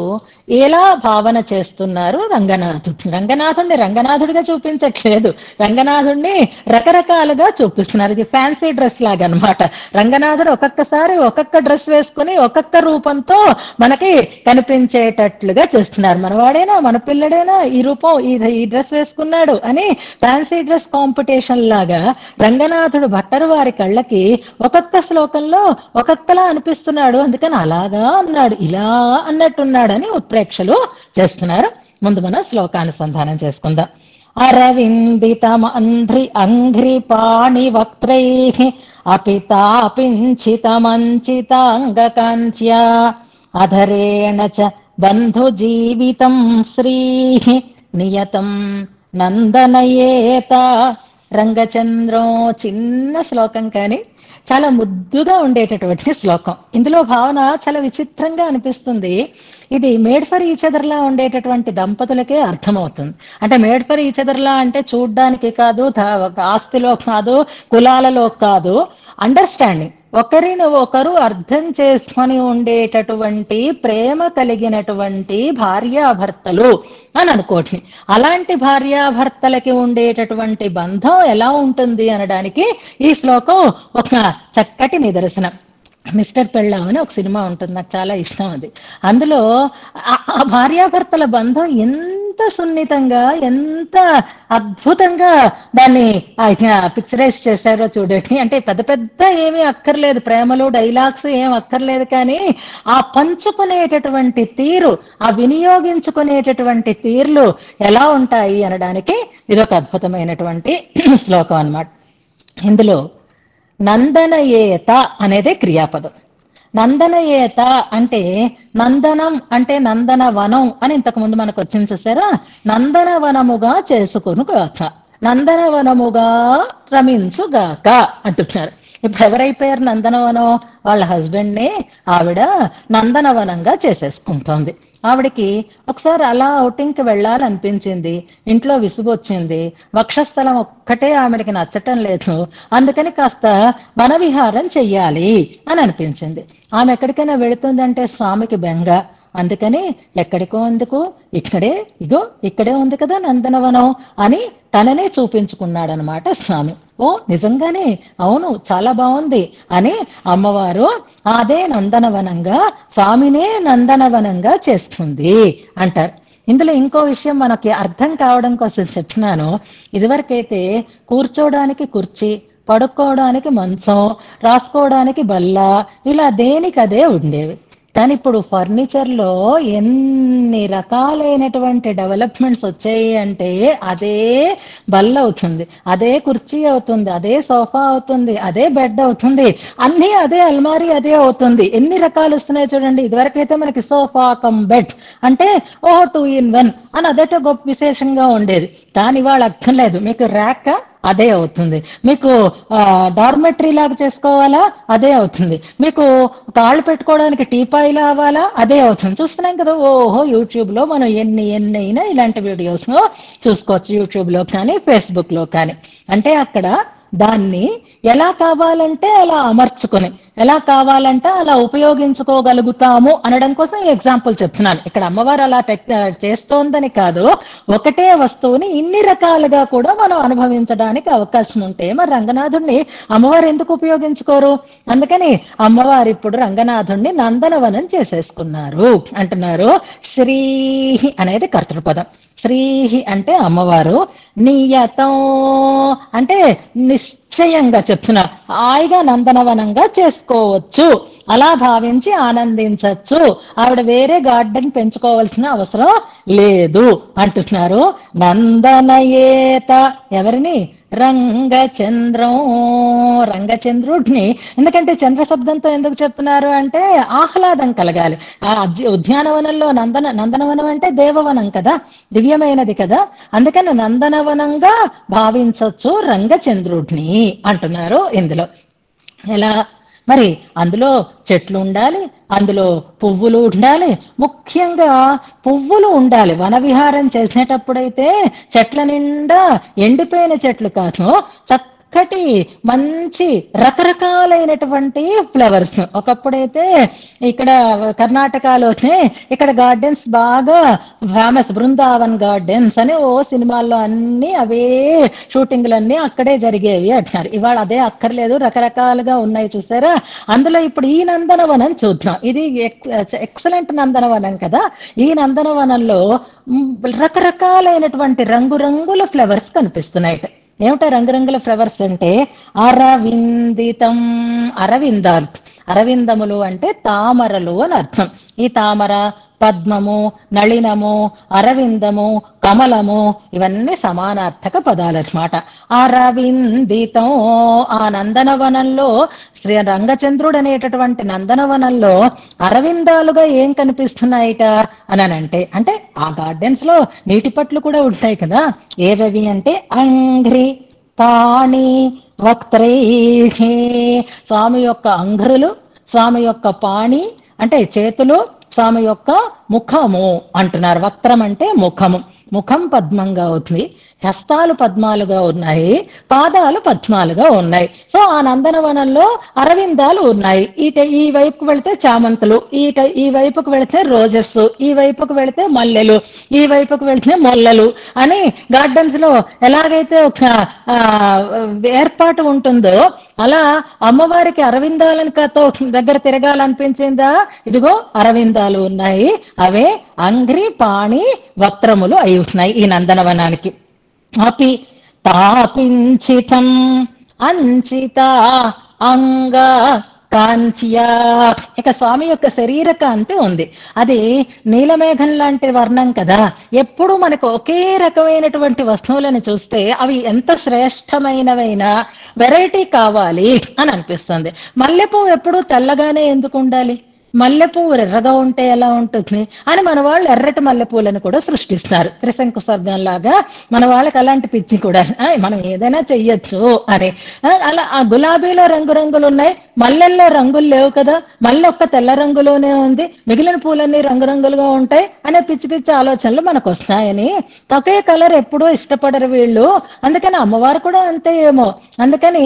ఎలా భావన చేస్తున్నారు రంగనాథుడిని రంగనాథుడిగా చూపించట్లేదు, రంగనాథుడిని రకరకాలుగా చూపిస్తున్నారు. ఇది ఫ్యాన్సీ డ్రెస్ లాగా అనమాట. రంగనాథుడు ఒక్కొక్కసారి ఒక్కొక్క డ్రెస్ వేసుకుని ఒక్కొక్క రూపంతో మనకి కనిపించేటట్లుగా చేస్తున్నారు. మనవాడేనా, మన పిల్లడేనా ఈ రూపం, ఈ డ్రెస్ వేసుకున్నాడు అని ఫ్యాన్సీ డ్రెస్ కాంపిటీషన్ లాగా రంగనాథుడు భట్టరు వారి కళ్ళకి ఒక్కొక్క శ్లోకంలో ఒక్కొక్కలా అనిపిస్తున్నాడు. అందుకని అలాగా అన్నాడు, ఇలా అన్నట్టున్నాడని ఉత్ప్రేక్షలు చేస్తున్నారు. ముందు మనం శ్లోకానుసంధానం చేసుకుందాం. అరవిందితమంధ్రి అంఘ్రి పాణి వక్త్రై అపితాపించితమంచితాంగకాంచ్యా అధరేణ చ బంధు జీవితం శ్రీ నియతం నందనయేత. రంగచంద్రం చిన్న శ్లోకం కానీ చాలా ముద్దుగా ఉండేటటువంటి శ్లోకం. ఇందులో భావన చాలా విచిత్రంగా అనిపిస్తుంది. ఇది మేడ్ ఫర్ ఈచ్ అదర్లా ఉండేటటువంటి దంపతులకే అర్థమవుతుంది. అంటే మేడ్ ఫర్ ఈచ్ అదర్లా అంటే చూడ్డానికి కాదు, ఆస్తిలో కాదు, కులాలలో కాదు, అండర్స్టాండింగ్, ఒకరిని ఒకరు అర్థం చేసుకొని ఉండేటటువంటి ప్రేమ కలిగినటువంటి భార్యాభర్తలు అని అనుకోండి. అలాంటి భార్యాభర్తలకి ఉండేటటువంటి బంధం ఎలా ఉంటుంది అనడానికి ఈ శ్లోకం ఒక చక్కటి నిదర్శనం. మిస్టర్ పెళ్ళాం అని ఒక సినిమా ఉంటుంది, నాకు చాలా ఇష్టం అది. అందులో ఆ భార్యాభర్తల బంధం ఎంత సున్నితంగా, ఎంత అద్భుతంగా దాన్ని పిక్చరైజ్ చేశారో చూడండి. అంటే పెద్ద పెద్ద ఏమీ అక్కర్లేదు, ప్రేమలు డైలాగ్స్ ఏం అక్కర్లేదు, కానీ ఆ పంచుకునేటటువంటి తీరు, ఆ వినియోగించుకునేటటువంటి తీర్లు ఎలా ఉంటాయి అనడానికి ఇదొక అద్భుతమైనటువంటి శ్లోకం అన్నమాట. ఇందులో నందనయేత అనేది క్రియాపదం. నందనయేత అంటే నందనం అంటే నందనవనం అని ఇంతకు ముందు మనకు వచ్చింది చూసారా. నందనవనముగా చేసుకొనుగాక, నందనవనముగా రమించుగాక అంటున్నారు. ఇప్పుడు ఎవరైపోయారు నందనవనం? వాళ్ళ హస్బెండ్ని ఆవిడ నందనవనంగా చేసేసుకుంటోంది. ఆవిడికి ఒకసారి అలా ఔటింగ్కి వెళ్ళాలనిపించింది, ఇంట్లో విసుగొచ్చింది, వక్షస్థలం ఒక్కటే ఆవిడకి నచ్చటం లేదు, అందుకని కాస్త వనవిహారం చెయ్యాలి అని అనిపించింది. ఆమె ఎక్కడికైనా వెళుతుందంటే స్వామికి బెంగ, అందుకని ఎక్కడికో ఎందుకు, ఇక్కడే ఉంది కదా నందనవనం అని తననే చూపించుకున్నాడనమాట స్వామి. ఓ నిజంగానే, అవును చాలా బాగుంది అని అమ్మవారు అదే నందనవనంగా, స్వామినే నందనవనంగా చేస్తుంది అంటారు. ఇందులో ఇంకో విషయం మనకి అర్థం కావడం కోసం చెప్తున్నాను. ఇదివరకైతే కూర్చోడానికి కుర్చీ, పడుకోవడానికి మంచం, రాసుకోవడానికి బల్ల, ఇలా దేనికదే ఉండేవి. కానీ ఇప్పుడు ఫర్నిచర్లో ఎన్ని రకాలైనటువంటి డెవలప్మెంట్స్ వచ్చాయి అంటే అదే బల్ల అవుతుంది, అదే కుర్చీ అవుతుంది, అదే సోఫా అవుతుంది, అదే బెడ్ అవుతుంది, అన్నీ అదే అల్మారీ అదే అవుతుంది. ఎన్ని రకాలు వస్తున్నాయి చూడండి. ఇదివరకైతే మనకి సోఫా కమ్ బెడ్ అంటే 2 in 1 అని అదట గొప్ప విశేషంగా ఉండేది. కానీ వాళ్ళు అక్కర్లేదు, మీకు ర్యాక్ అదే అవుతుంది. మీకు డార్మెటరీ లాగా చేసుకోవాలా, అదే అవుతుంది. మీకు కాళ్ళు పెట్టుకోవడానికి టీపాయిలు అవ్వాలా, అదే అవుతుంది. చూస్తున్నాం కదా, ఓహో యూట్యూబ్ లో మనం ఎన్ని అయినా ఇలాంటి వీడియోస్ చూసుకోవచ్చు, యూట్యూబ్ లో కానీ ఫేస్బుక్ లో కానీ. అంటే అక్కడ దాన్ని ఎలా కావాలంటే అలా అమర్చుకొని, ఎలా కావాలంటే అలా ఉపయోగించుకోగలుగుతాము అనడం కోసం ఈ ఎగ్జాంపుల్ చెప్తున్నాను. ఇక్కడ అమ్మవారు అలా చేస్తోందని కాదు, ఒకటే వస్తువుని ఇన్ని రకాలుగా కూడా మనం అనుభవించడానికి అవకాశం ఉంటే మరి రంగనాథుణ్ణి అమ్మవారు ఎందుకు ఉపయోగించుకోరు? అందుకని అమ్మవారు ఇప్పుడు రంగనాథుణ్ణి నందనవనం చేసేసుకున్నారు అంటున్నారు. శ్రీ అనేది కర్తృపదం. శ్రీహి అంటే అమ్మవారు, నియతం అంటే నిశ్చయంగా చెప్తున్నారు, హాయిగా నందనవనంగా చేసుకోవచ్చు, అలా భావించి ఆనందించచ్చు, ఆవిడ వేరే గార్డెన్ పెంచుకోవాల్సిన అవసరం లేదు అంటున్నారు. నందనయేత ఎవరిని? రంగచంద్రం, రంగచంద్రుడిని. ఎందుకంటే చంద్ర శబ్దంతో ఎందుకు చెప్తున్నారు అంటే ఆహ్లాదం కలగాలి. ఆ ఉద్యానవనంలో నందనవనం అంటే దేవవనం కదా, దివ్యమైనది కదా, అందుకని నందనవనంగా భావించవచ్చు రంగచంద్రుడిని అంటున్నారు ఇందులో. ఎలా మరి? అందులో చెట్లు ఉండాలి, అందులో పువ్వులు ఉండాలి, ముఖ్యంగా పువ్వులు ఉండాలి. వన విహారం చేసేటప్పుడైతే చెట్ల నిండా ఎండిపోయిన చెట్లు కాదు, చక్కటి మంచి రకరకాలైనటువంటి ఫ్లవర్స్. ఒకప్పుడైతే ఇక్కడ కర్ణాటకలోనే ఇక్కడ గార్డెన్స్ బాగా ఫేమస్, బృందావన్ గార్డెన్స్ అని ఓ సినిమాల్లో అన్ని అవే షూటింగ్లన్నీ అక్కడే జరిగేవి అంటున్నారు. ఇవాళ అదే అక్కర్లేదు, రకరకాలుగా ఉన్నాయి చూసారా. అందులో ఇప్పుడు ఈ నందనవనం చూద్దాం. ఇది ఎక్సలెంట్ నందనవనం కదా. ఈ నందనవనంలో రకరకాలైనటువంటి రంగురంగుల ఫ్లవర్స్ కనిపిస్తున్నాయి. ఏమిటా రంగురంగుల ఫ్లవర్స్ అంటే? అరవిందితం, అరవిందాలు. అరవిందములు అంటే తామరలు అని అర్థం. ఈ తామర, పద్మము, నళినము, అరవిందము, కమలము ఇవన్నీ సమానార్థక పదాలు అన్నమాట. అరవిందితం, ఆ నందనవనంలో శ్రీ రంగచంద్రుడు అనేటటువంటి నందనవనంలో అరవిందాలుగా ఏం కనిపిస్తున్నాయిట అనంటే, అంటే ఆ గార్డెన్స్ లో నీటి పట్లు కూడా ఉంటాయి కదా. ఏవవి అంటే అంఘ్రి, పాణి, వక్త్రై. స్వామి యొక్క అంఘ్రులు, స్వామి యొక్క పాణి అంటే చేతులు, స్వామి యొక్క ముఖము అంటున్నారు. వక్త్రం అంటే ముఖము, ముఖం పద్మంగా అవుతుంది, హస్తాలు పద్మాలుగా ఉన్నాయి, పాదాలు పద్మాలుగా ఉన్నాయి. సో ఆ నందనవనంలో అరవిందాలు ఉన్నాయి. ఈ వైపుకు వెళితే చామంతులు, ఈ వైపుకు వెళితే రోజెస్, ఈ వైపుకు వెళితే మల్లెలు, ఈ వైపుకు వెళితే మొల్లలు అని గార్డెన్స్ లో ఎలాగైతే ఒక ఏర్పాటు ఉంటుందో అలా అమ్మవారికి అరవిందాలను దగ్గర తిరగాలనిపించిందా? ఇదిగో అరవిందాలు ఉన్నాయి, అవే అంఘ్రి, పాణి, వక్త్రములు అయి ఉన్నాయి ఈ నందనవనానికి. అపి తాపించితం అంచిత అంగ కాంచ్యా. ఇక స్వామి యొక్క శరీర కాంతి ఉంది, అది నీలమేఘం లాంటి వర్ణం కదా. ఎప్పుడు మనకు ఒకే రకమైనటువంటి వస్తువులను చూస్తే అవి ఎంత శ్రేష్టమైనవైనా వెరైటీ కావాలి అని అనిపిస్తుంది. మల్లెపువ్వు ఎప్పుడు తెల్లగానే ఎందుకు ఉండాలి? మల్లెపువ్వు ఎర్రగా ఉంటే ఎలా ఉంటుంది అని మన వాళ్ళు ఎర్రటి మల్లెపూలను కూడా సృష్టిస్తారు. త్రిశంకు స్వర్గం లాగా మన వాళ్ళకి అలాంటి పిచ్చి కూడా, మనం ఏదైనా చెయ్యొచ్చు అని. అలా ఆ గులాబీలో రంగురంగులు ఉన్నాయి, మల్లెల్లో రంగులు లేవు కదా, మల్లె ఒక్క తెల్ల రంగులోనే ఉంది, మిగిలిన పూలన్నీ రంగురంగులుగా ఉంటాయి అనే పిచ్చి పిచ్చి ఆలోచనలు మనకు వస్తాయని ఒకే కలర్ ఎప్పుడూ ఇష్టపడరు వీళ్ళు. అందుకని అమ్మవారు కూడా అంతే ఏమో. అందుకని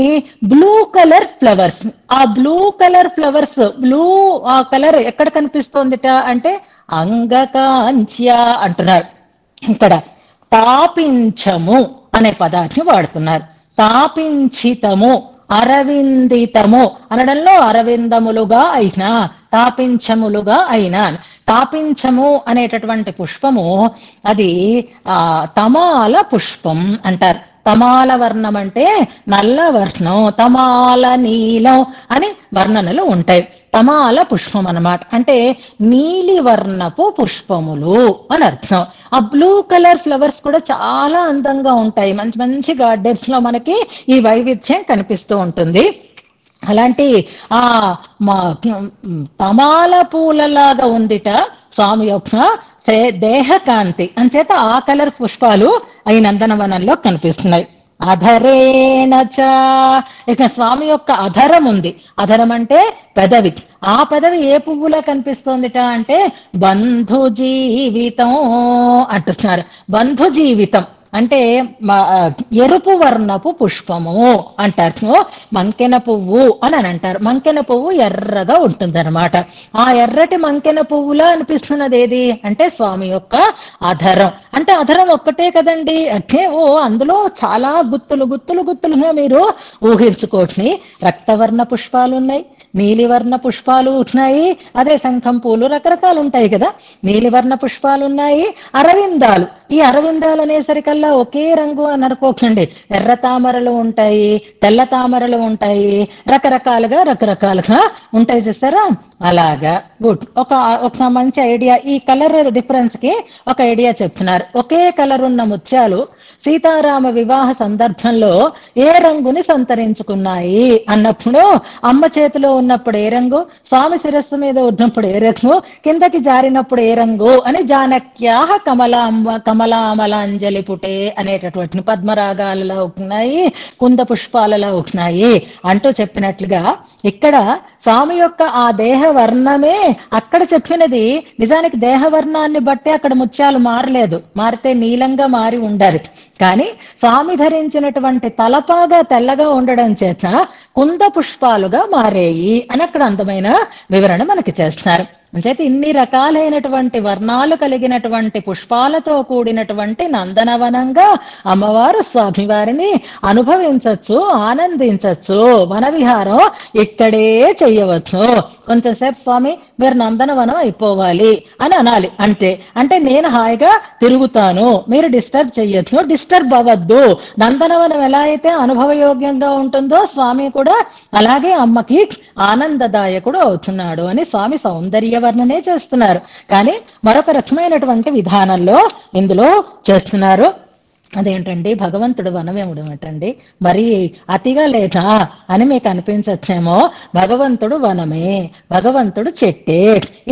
బ్లూ కలర్ ఫ్లవర్స్, ఆ బ్లూ కలర్ ఫ్లవర్స్, బ్లూ ఆ కలర్ ఎక్కడ కనిపిస్తోందిట అంటే అంగకాంచ్య అంటున్నారు. ఇక్కడ తాపించము అనే పదాన్ని వాడుతున్నారు. తాపించితము, అరవిందితము అనడంలో అరవిందములుగా అయినా, తాపించములుగా అయినా. తాపించము అనేటటువంటి పుష్పము అది తమాల పుష్పం అంటారు. తమాల వర్ణం అంటే నల్ల వర్ణం, తమాల నీలం అని వర్ణనలు ఉంటాయి. తమాల పుష్పం అన్నమాట, అంటే నీలి వర్ణపు పుష్పములు అని అర్థం. ఆ బ్లూ కలర్ ఫ్లవర్స్ కూడా చాలా అందంగా ఉంటాయి. మంచి మంచి గార్డెన్స్ లో మనకి ఈ వైవిధ్యం కనిపిస్తూ ఉంటుంది. అలాంటి ఆ తమాల పూలలాగా ఉందిట స్వామి యొక్క దేహకాంతి అంచేత ఆ కలర్ పుష్పాలు ఈ నందనవనంలో కనిపిస్తున్నాయి. అధరేణ చ. ఇక స్వామి యొక్క అధరం ఉంది. అధరం అంటే పెదవి. ఆ పెదవి ఏ పువ్వులా కనిపిస్తోందిట అంటే బంధు జీవితం అంటున్నారు. బంధు జీవితం అంటే ఎరుపు వర్ణపు పుష్పము అంటారు. మంకెన పువ్వు అని అంటారు. మంకెన పువ్వు ఎర్రగా ఉంటుందన్నమాట. ఆ ఎర్రటి మంకెన పువ్వులా అనిపిస్తున్నది ఏది అంటే స్వామి యొక్క అధరం. అంటే అధరం ఒక్కటే కదండి అంటే అందులో చాలా గుత్తులుగా మీరు ఊహించుకోండి. రక్తవర్ణ పుష్పాలు ఉన్నాయి, నీలివర్ణ పుష్పాలు ఉన్నాయి, అదే శంఖం పూలు రకరకాలు ఉంటాయి కదా. నీలివర్ణ పుష్పాలు ఉన్నాయి, అరవిందాలు. ఈ అరవిందాలు అనేసరికల్లా ఒకే రంగు అని అనుకోకండి. ఎర్ర తామరలు ఉంటాయి, తెల్ల తామరలు ఉంటాయి, రకరకాలుగా ఉంటాయి చూస్తారా. అలాగా గుడ్. ఒక మంచి ఐడియా. ఈ కలర్ డిఫరెన్స్ కి ఒక ఐడియా చెప్తున్నారు. ఒకే కలర్ ఉన్న ముత్యాలు సీతారామ వివాహ సందర్భంలో ఏ రంగుని సంతరించుకున్నాయి అన్నప్పుడు అమ్మ చేతిలో ఉన్నప్పుడు ఏ రంగు, స్వామి శిరస్సు మీద ఉన్నప్పుడు ఏ రంగు, కిందకి జారినప్పుడు ఏ రంగు అని జానక్యాహ కమలాంజలి పుటే అనేటటువంటి పద్మరాగాలలో ఉన్నాయి, కుంద పుష్పాలలో ఉన్నాయి అంటూ చెప్పినట్లుగా ఇక్కడ స్వామి యొక్క ఆ దేహ వర్ణమే అక్కడ చెప్పినది. నిజానికి దేహవర్ణాన్ని బట్టి అక్కడ ముత్యాలు మారలేదు, మారితే నీలంగా మారి ఉండాలి. కానీ స్వామి ధరించినటువంటి తలపాగా తెల్లగా ఉండడం చేత కుంద పుష్పాలుగా మారేయి అని అక్కడ అందమైన వివరణ మనకి చేస్తున్నారు. అంచేత ఇన్ని రకాలైనటువంటి వర్ణాలు కలిగినటువంటి పుష్పాలతో కూడినటువంటి నందనవనంగా అమ్మవారు స్వామివారిని అనుభవించవచ్చు, ఆనందించవచ్చు. వనవిహారం ఇక్కడే చెయ్యవచ్చు. కొంచెంసేపు స్వామి మీరు నందనవనం అయిపోవాలి అని అనాలి అంతే. అంటే నేను హాయిగా తిరుగుతాను, మీరు డిస్టర్బ్ చెయ్యొచ్చు, డిస్టర్బ్ అవ్వద్దు. నందనవనం ఎలా అయితే అనుభవయోగ్యంగా ఉంటుందో స్వామి కూడా అలాగే అమ్మకి ఆనందదాయకుడు అవుతున్నాడు అని స్వామి సౌందర్య వర్ణనే చేస్తున్నారు. కానీ మరొక రకమైనటువంటి విధానంలో ఇందులో చేస్తున్నారు. అదేంటండి భగవంతుడు వనమేముడు ఏమిటండి, మరి అతిగా లేదా అని మీకు అనిపించచ్చేమో. భగవంతుడు వనమే, భగవంతుడు చెట్టే.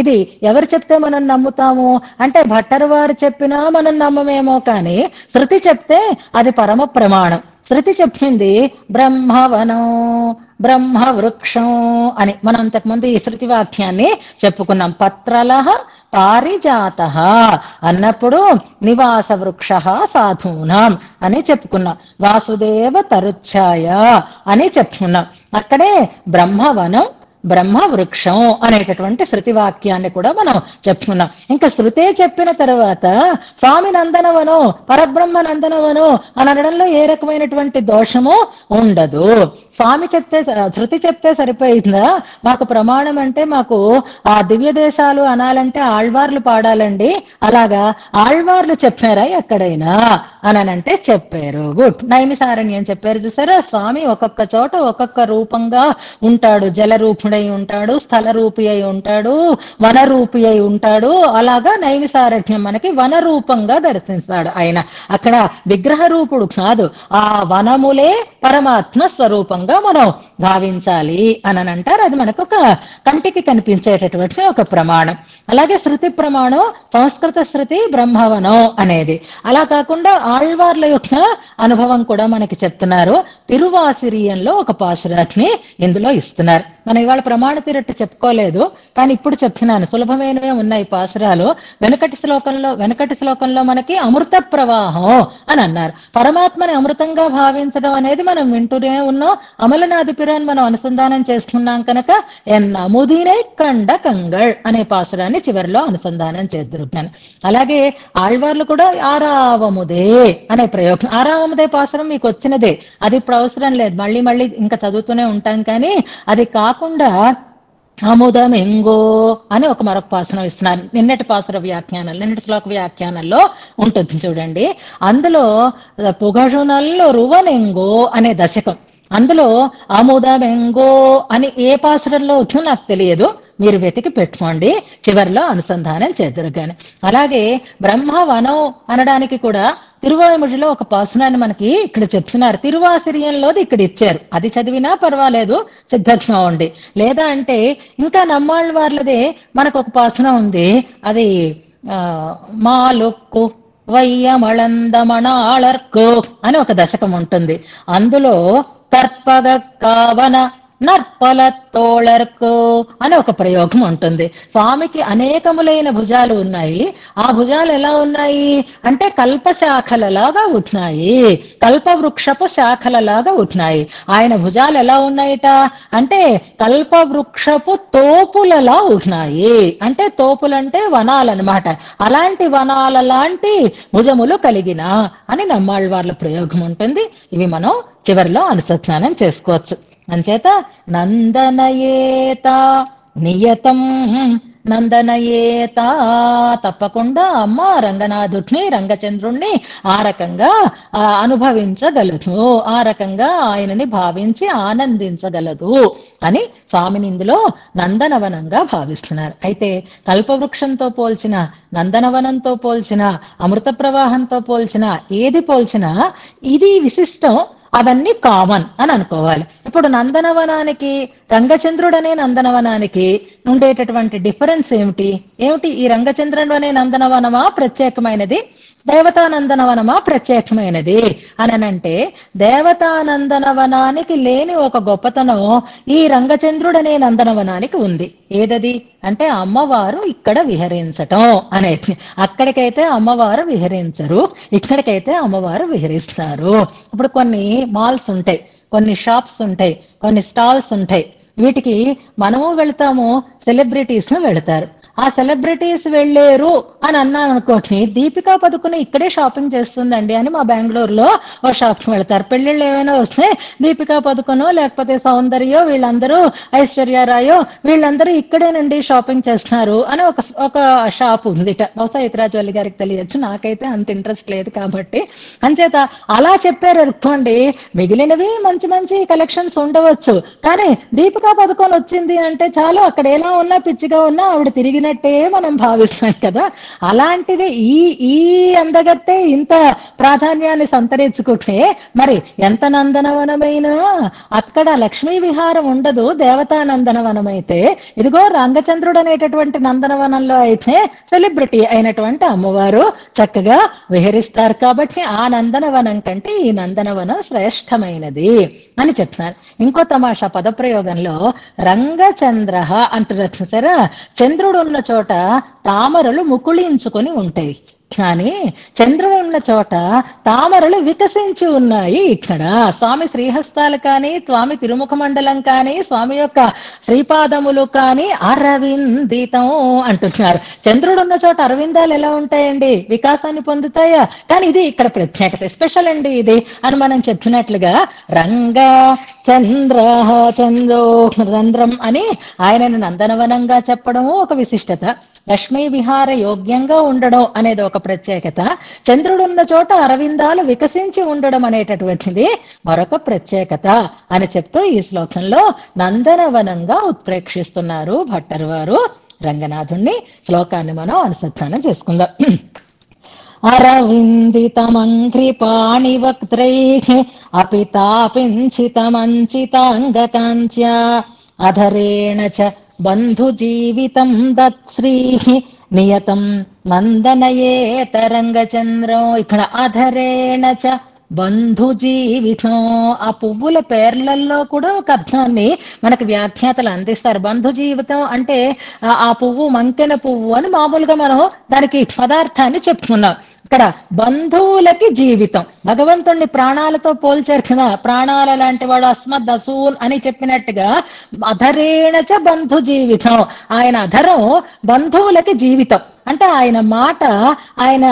ఇది ఎవరు చెప్తే మనం నమ్ముతాము అంటే భట్టరు వారు చెప్పినా మనం నమ్మమేమో, కానీ శృతి చెప్తే అది పరమ ప్రమాణం. శృతి చెప్పింది బ్రహ్మవనం, బ్రహ్మ వృక్షం అని. మనం అంతకుముందు ఈ శృతి వాక్యాన్ని చెప్పుకున్నాం. పత్రలహ పారిజాత అన్నప్పుడు నివాస వృక్ష సాధూనాం అని చెప్పుకున్నాం. వాసుదేవ తరుఛాయ అని చెప్పుకున్నాం. అక్కడే బ్రహ్మవనం, బ్రహ్మ వృక్షం అనేటటువంటి శృతి వాక్యాన్ని కూడా మనం చెప్పుకున్నాం. ఇంకా శృతే చెప్పిన తర్వాత స్వామి నందనవనం, పరబ్రహ్మ నందనవనం అని అనడంలో ఏ రకమైనటువంటి దోషము ఉండదు. స్వామి చెప్తే, శృతి చెప్తే సరిపోయిందా? మాకు ప్రమాణం అంటే మాకు ఆ దివ్య దేశాలు అనాలంటే ఆళ్వార్లు పాడాలండి. అలాగా ఆళ్వార్లు చెప్పారా ఎక్కడైనా అనంటే చెప్పారు. గుడ్. నైమిసారణ్యం చెప్పారు చూసారా. స్వామి ఒక్కొక్క చోట ఒక్కొక్క రూపంగా ఉంటాడు. జలరూపుడై ఉంటాడు, స్థల రూపి అయి ఉంటాడు, వన రూపి అయి ఉంటాడు. అలాగా నైమిసారణ్యం మనకి వన రూపంగా దర్శిస్తాడు ఆయన. అక్కడ విగ్రహ రూపుడు కాదు, ఆ వనములే పరమాత్మ స్వరూపంగా మనం భావించాలి అని అంటారు. అది మనకు ఒక కంటికి కనిపించేటటువంటి ఒక ప్రమాణం. అలాగే శృతి ప్రమాణం సంస్కృత శృతి బ్రహ్మవనం అనేది. అలా కాకుండా ఆళ్వార్ల యొక్క అనుభవం కూడా మనకి చెప్తున్నారు. తిరువాసిరియంలో ఒక పాశురాన్ని ఇందులో ఇస్తున్నారు. మనం ఇవాళ ప్రమాణ తీరట్టు చెప్పుకోలేదు, కానీ ఇప్పుడు చెప్తున్నాను. సులభమైనవే ఉన్నాయి పాశురాలు. వెనకటి శ్లోకంలో మనకి అమృత ప్రవాహం అని అన్నారు. పరమాత్మని అమృతంగా భావించడం అనేది మనం వింటూనే ఉన్నాం. అమలనాది పిరాన్ని మనం అనుసంధానం చేసుకున్నాం కనుక ఎన్నముదినే కండ కంగళ్ అనే పాశురాన్ని చివరిలో అనుసంధానం చేద్దురున్నాను. అలాగే ఆళ్వార్లు కూడా ఆరావముదే అనే ప్రయోగం. ఆరావముదే పాశురం మీకు వచ్చినదే, అది ఇప్పుడు అవసరం లేదు, మళ్ళీ ఇంకా చదువుతూనే ఉంటాం. కానీ అది కాకుండా అముదమెంగో అని ఒక మరొక పాసనం ఇస్తున్నారు. నిన్నటి శ్లోక వ్యాఖ్యానంలో ఉంటుంది చూడండి. అందులో పొగజునల్లో రువనెంగో అనే దశకం. అందులో అముదమెంగో అని ఏ పాసురంలో వచ్చో నాకు తెలియదు, మీరు వెతికి పెట్టుకోండి, చివరిలో అనుసంధానం చేద్దరు. కానీ అలాగే బ్రహ్మవనం అనడానికి కూడా తిరువాయిముడిలో ఒక పాసునాన్ని మనకి ఇక్కడ చెప్తున్నారు. తిరువాసిరియంలోది ఇక్కడ ఇచ్చారు, అది చదివినా పర్వాలేదు, సిద్ధంగా ఉండి. లేదా అంటే ఇంకా నమ్మాళ్ళ వార్లదే మనకు ఒక పాసునం ఉంది, అది మాలొక్కు వయ్యమళందమణాళర్కో అని ఒక దశకం ఉంటుంది. అందులో కర్పగ కావన నర్పలత్తోళర్కో అని ఒక ప్రయోగం ఉంటుంది. స్వామికి అనేకములైన భుజాలు ఉన్నాయి. ఆ భుజాలు ఎలా ఉన్నాయి అంటే కల్ప శాఖలలాగా ఉన్నాయి, కల్పవృక్షపు శాఖలలాగా ఉన్నాయి. ఆయన భుజాలు ఎలా ఉన్నాయిట అంటే కల్పవృక్షపు తోపులలా ఉన్నాయి. అంటే తోపులంటే వనాలన్నమాట. అలాంటి వనాల లాంటి భుజములు కలిగిన అని నమ్మాళ్ళవార్ల ప్రయోగం ఉంటుంది. ఇవి మనం చివరిలో అనుసంధానం చేసుకోవచ్చు. అంచేత నందనయేత నియతం, నందనయేత తప్పకుండా అమ్మ రంగనాథుడిని రంగచంద్రుణ్ణి ఆ రకంగా అనుభవించగలదు, ఆ రకంగా ఆయనని భావించి ఆనందించగలదు అని స్వామిని ఇందులో నందనవనంగా భావిస్తున్నారు. అయితే కల్పవృక్షంతో పోల్చిన, నందనవనంతో పోల్చిన, అమృత ప్రవాహంతో పోల్చిన, ఏది పోల్చినా ఇది విశిష్టం, అవన్నీ కామన్ అని అనుకోవాలి. ఇప్పుడు నందనవనానికి, రంగచంద్రుడు అనే నందనవనానికి ఉండేటటువంటి డిఫరెన్స్ ఏమిటి? ఈ రంగచంద్రుడు అనే నందనవనమా ప్రత్యేకమైనది, దేవతానందనవనమా ప్రత్యేకమైనది అనంటే, దేవతానందనవనానికి లేని ఒక గొప్పతనం ఈ రంగచంద్రుడనే నందనవనానికి ఉంది. ఏదది అంటే అమ్మవారు ఇక్కడ విహరించటం అనేది. అక్కడికైతే అమ్మవారు విహరించరు, ఇక్కడికైతే అమ్మవారు విహరిస్తారు. ఇప్పుడు కొన్ని మాల్స్ ఉంటాయి, కొన్ని షాప్స్ ఉంటాయి, కొన్ని స్టాల్స్ ఉంటాయి. వీటికి మనము వెళ్తాము, సెలబ్రిటీస్ వెళ్తారు. ఆ సెలబ్రిటీస్ వెళ్ళారు అని అన్నాను అనుకోండి, దీపికా పదుకుని ఇక్కడే షాపింగ్ చేస్తుందండి అని మా బెంగళూరులో ఓ షాప్కి వెళ్తారు. పెళ్ళిళ్ళు ఏమైనా వస్తే దీపికా పదుకునో లేకపోతే సౌందర్యో వీళ్ళందరూ, ఐశ్వర్యరాయో వీళ్ళందరూ ఇక్కడేనండి షాపింగ్ చేస్తున్నారు అని ఒక షాప్ ఉంది. బహుశా ఇతరాజు గారికి తెలియచ్చు, నాకైతే అంత ఇంట్రెస్ట్ లేదు కాబట్టి. అంచేత అలా చెప్పారు అనుకోండి, మిగిలినవి మంచి మంచి కలెక్షన్స్ ఉండవచ్చు, కానీ దీపికా పదుకొని వచ్చింది అంటే చాలు, అక్కడ ఎలా ఉన్నా పిచ్చిగా ఉన్నా ఆవిడ తిరిగి మనం భావిస్తాం కదా. అలాంటిది ఈ అందగత్తే ఇంత ప్రాధాన్యాన్ని సంతరించుకుంటే మరి ఎంత నందనవనమైనా అక్కడ లక్ష్మీ విహారం ఉండదు. దేవతానందనవనం అయితే, ఇదిగో రంగచంద్రుడు అనేటటువంటి నందనవనంలో అయితే సెలబ్రిటీ అయినటువంటి అమ్మవారు చక్కగా విహరిస్తారు. కాబట్టి ఆ నందనవనం కంటే ఈ నందనవనం శ్రేష్టమైనది అని చెప్తున్నారు. ఇంకో తమాషా పదప్రయోగంలో రంగచంద్ర అంటున్నారు చూసారా, చంద్రుడు ఉన్న చోట తామరలు ముకుళించుకొని ఉంటాయి, కానీ చంద్రుడు ఉన్న చోట తామరలు వికసించి ఉన్నాయి. ఇక్కడ స్వామి శ్రీహస్తాలు కానీ, స్వామి తిరుముఖ మండలం కానీ, స్వామి యొక్క శ్రీపాదములు కానీ అరవిందితం అంటున్నారు. చంద్రుడు ఉన్న చోట అరవిందాలు ఎలా ఉంటాయండి, వికాసాన్ని పొందుతాయా? కానీ ఇది ఇక్కడ ప్రత్యేకత, స్పెషల్ అండి ఇది అని మనం చెప్పినట్లుగా రంగ చంద్ర చంద్రం అని ఆయనను నందనవనంగా చెప్పడము ఒక విశిష్టత, లక్ష్మీ విహార యోగ్యంగా ఉండడం అనేది ఒక ప్రత్యేకత, చంద్రుడున్న చోట అరవిందాలు వికసించి ఉండడం అనేటటువంటిది మరొక ప్రత్యేకత అని చెప్తూ ఈ శ్లోకంలో నందనవనంగా ఉత్ప్రేక్షిస్తున్నారు భట్టరు వారు రంగనాథుణ్ణి. శ్లోకాన్ని మనం అనుసంధానం చేసుకుందాం. అరవిందితమంఘ్రిపాణివక్త్రైః అపితాపించితమంచితాంగకాంత్యా అధరేణ చ బంధుజీవితం దత్శ్రీః నియతం నందనయేత రంగచంద్రం. ఇక్కడ అధరేణ చ బంధు జీవితం, ఆ పువ్వుల పేర్లలో కూడా ఒక అర్థాన్ని మనకు వ్యాఖ్యాతలు అందిస్తారు. బంధు జీవితం అంటే ఆ పువ్వు మంకెన పువ్వు అని మామూలుగా మనం దానికి పదార్థాన్ని చెప్పుకున్నాం. ఇక్కడ బంధువులకి జీవితం, భగవంతుణ్ణి ప్రాణాలతో పోల్చారు కదా, ప్రాణాల లాంటి వాడు అస్మద్ అసూన్ అని చెప్పినట్టుగా అధరేణచ బంధు జీవితం, ఆయన అధరం బంధువులకి జీవితం. అంటే ఆయన మాట, ఆయన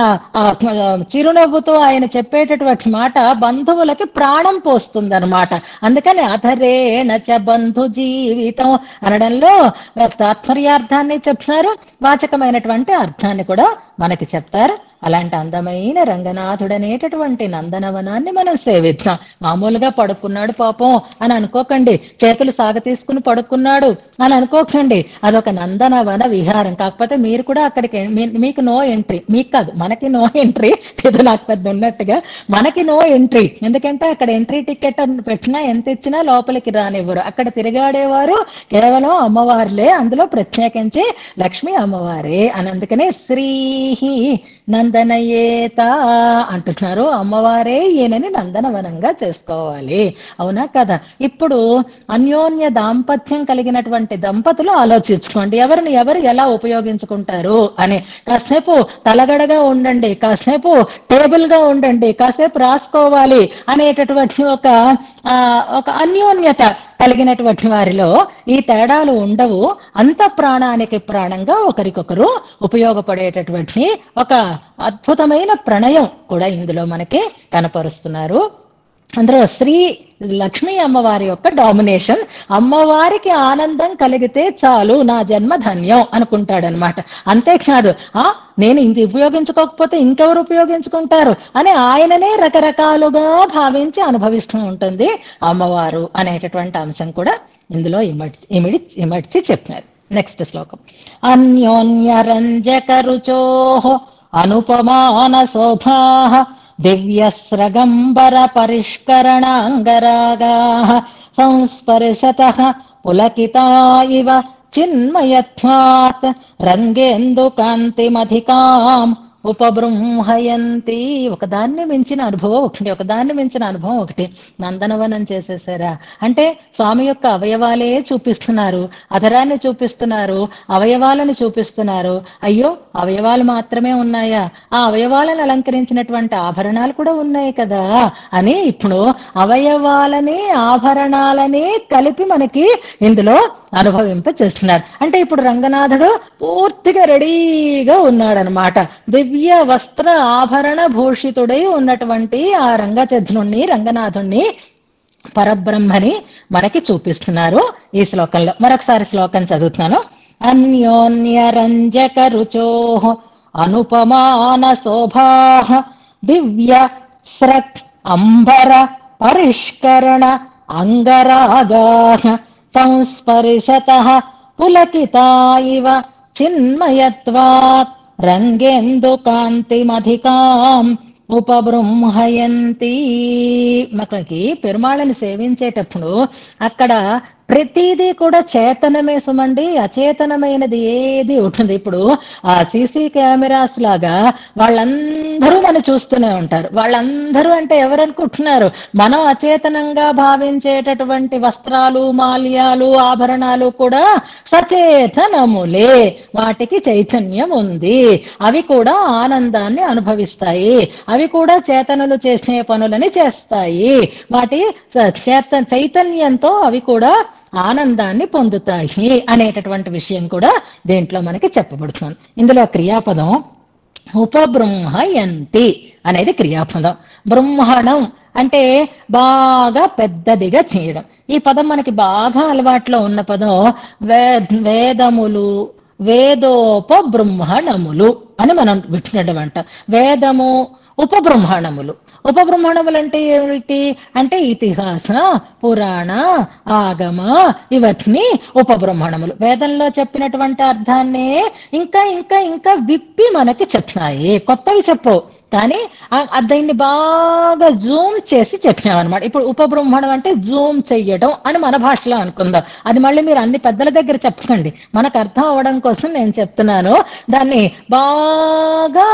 చిరునవ్వుతో ఆయన చెప్పేటటువంటి మాట బంధువులకి ప్రాణం పోస్తుంది అనమాట. అందుకని అధరేణచ బంధు జీవితం అనడంలో తాత్పర్యార్థాన్ని చెప్తున్నారు, వాచకమైనటువంటి అర్థాన్ని కూడా మనకి చెప్తారు. అలాంటి అందమైన రంగనాథుడనేటటువంటి నందనవనాన్ని మనం సేవిద్దాం. మామూలుగా పడుకున్నాడు పాపం అని అనుకోకండి, చేతులు సాగ తీసుకుని పడుకున్నాడు అని అనుకోకండి, అదొక నందనవన విహారం. కాకపోతే మీరు కూడా అక్కడికి, మీకు నో ఎంట్రీ, మీకు కాదు మనకి నో ఎంట్రీ, ఏదో నాకు పెద్ద ఉన్నట్టుగా మనకి నో ఎంట్రీ. ఎందుకంటే అక్కడ ఎంట్రీ టికెట్ పెట్టినా ఎంత ఇచ్చినా లోపలికి రానివ్వరు. అక్కడ తిరిగాడేవారు కేవలం అమ్మవార్లే, అందులో ప్రత్యేకించి లక్ష్మీ అమ్మవారే అని. అందుకనే శ్రీ నందనయేత అంటున్నారు. అమ్మవారే ఈయనని నందనవనంగా చేసుకోవాలి. అవునా కదా? ఇప్పుడు అన్యోన్య దాంపత్యం కలిగినటువంటి దంపతులు ఆలోచించుకోండి, ఎవరిని ఎవరు ఎలా ఉపయోగించుకుంటారు అని. కాసేపు తలగడగా ఉండండి, కాసేపు టేబుల్ గా ఉండండి, కాసేపు రాసుకోవాలి అనేటటువంటి ఒక అన్యోన్యత కలిగినటువంటి వారిలో ఈ తేడాలు ఉండవు. అంత ప్రాణానికి ప్రాణంగా ఒకరికొకరు ఉపయోగపడేటటువంటి ఒక అద్భుతమైన ప్రణయం కూడా ఇందులో మనకి కనపరుస్తున్నారు. అందులో శ్రీ లక్ష్మీ అమ్మవారి యొక్క డామినేషన్. అమ్మవారికి ఆనందం కలిగితే చాలు, నా జన్మ ధన్యం అనుకుంటాడనమాట. అంతేకాదు నేను ఇది ఉపయోగించుకోకపోతే ఇంకెవరు ఉపయోగించుకుంటారు అని ఆయననే రకరకాలుగా భావించి అనుభవిస్తూ ఉంటుంది అమ్మవారు అనేటటువంటి అంశం కూడా ఇందులో ఇమడ్చి చెప్పారు. నెక్స్ట్ శ్లోకం. అన్యోన్య రంజక రుచోః అనుపమాన శోభాః దివ్యస్రగంబర పరిష్కరణాంగరాగాః సంస్పర్శతః పులకితా ఇవ చిన్మయత్వాత్ రంగేందు కాంతిమధికాం ఉపబృంహయంతి. ఒకదాన్ని మించిన అనుభవం ఒకటి. నందనవనం చేసేసారా అంటే స్వామి యొక్క అవయవాలే చూపిస్తున్నారు, అధరాన్ని చూపిస్తున్నారు, అవయవాలను చూపిస్తున్నారు. అయ్యో అవయవాలు మాత్రమే ఉన్నాయా? ఆ అవయవాలను అలంకరించినటువంటి ఆభరణాలు కూడా ఉన్నాయి కదా అని ఇప్పుడు అవయవాలని ఆభరణాలని కలిపి మనకి ఇందులో అనుభవింప చేస్తున్నారు. అంటే ఇప్పుడు రంగనాథుడు పూర్తిగా రెడీగా ఉన్నాడనమాట. దివ్య వస్త్ర ఆభరణ భూషితుడై ఉన్నటువంటి ఆ రంగనాథుణ్ణి పరబ్రహ్మని మనకి చూపిస్తున్నారు ఈ శ్లోకంలో. మరొకసారి శ్లోకం చదువుతున్నాను. అన్యోన్య రంజక రుచోః అనుపమాన శోభాః దివ్య స్రక్ అంబర పరిష్కరణ అంగరాగాః సంస్పర్శతః పులకితా ఇవ చిన్మయత్వాత్ రంగేందు కాంతిమధికాం ఉపబృంహయంతి. మనకి పెరుమాళని సేవించేటప్పుడు అక్కడ ప్రతిదీ కూడా చేతనమే సుమండి, అచేతనమైనది ఏది ఉంటుంది. ఇప్పుడు ఆ సీసీ కెమెరాస్ లాగా వాళ్ళందరూ మనం చూస్తూనే ఉంటారు. వాళ్ళందరూ అంటే ఎవరనుకుంటున్నారు? మనం అచేతనంగా భావించేటటువంటి వస్త్రాలు, మాల్యాలు, ఆభరణాలు కూడా సచేతనములే, వాటికి చైతన్యం ఉంది. అవి కూడా ఆనందాన్ని అనుభవిస్తాయి, అవి కూడా చేతనులు చేసే పనులని చేస్తాయి. వాటి చైతన్యంతో అవి కూడా ఆనందాన్ని పొందుతాయి అనేటటువంటి విషయం కూడా దీంట్లో మనకి చెప్పబడుతుంది. ఇందులో క్రియాపదం ఉపబృంహయంతి అనేది క్రియాపదం. బృంహణం అంటే బాగా పెద్దదిగా చేయడం. ఈ పదం మనకి బాగా అలవాట్లో ఉన్న పదం వేదములు, వేదోపబృంహణములు అని మనం వింటున్నటువంటి వేదము, ఉపబృంహణములు. ఉపబృంహణములు అంటే ఏమిటి అంటే ఇతిహాస, పురాణ, ఆగమ ఇవన్నీ ఉపబృంహణములు. వేదంలో చెప్పినటువంటి అర్థాన్నే ఇంకా ఇంకా ఇంకా విప్పి మనకి చెప్తున్నాయి. కొత్తవి చెప్పవు కానీ దీన్ని బాగా జూమ్ చేసి చెప్పినామన్నమాట. ఇప్పుడు ఉపబృంహణం అంటే జూమ్ చెయ్యడం అని మన భాషలో అనుకుందాం. అది మళ్ళీ మీరు అన్ని పెద్దల దగ్గర చెప్పకండి, మనకు అర్థం అవడం కోసం నేను చెప్తున్నాను. దాన్ని బాగా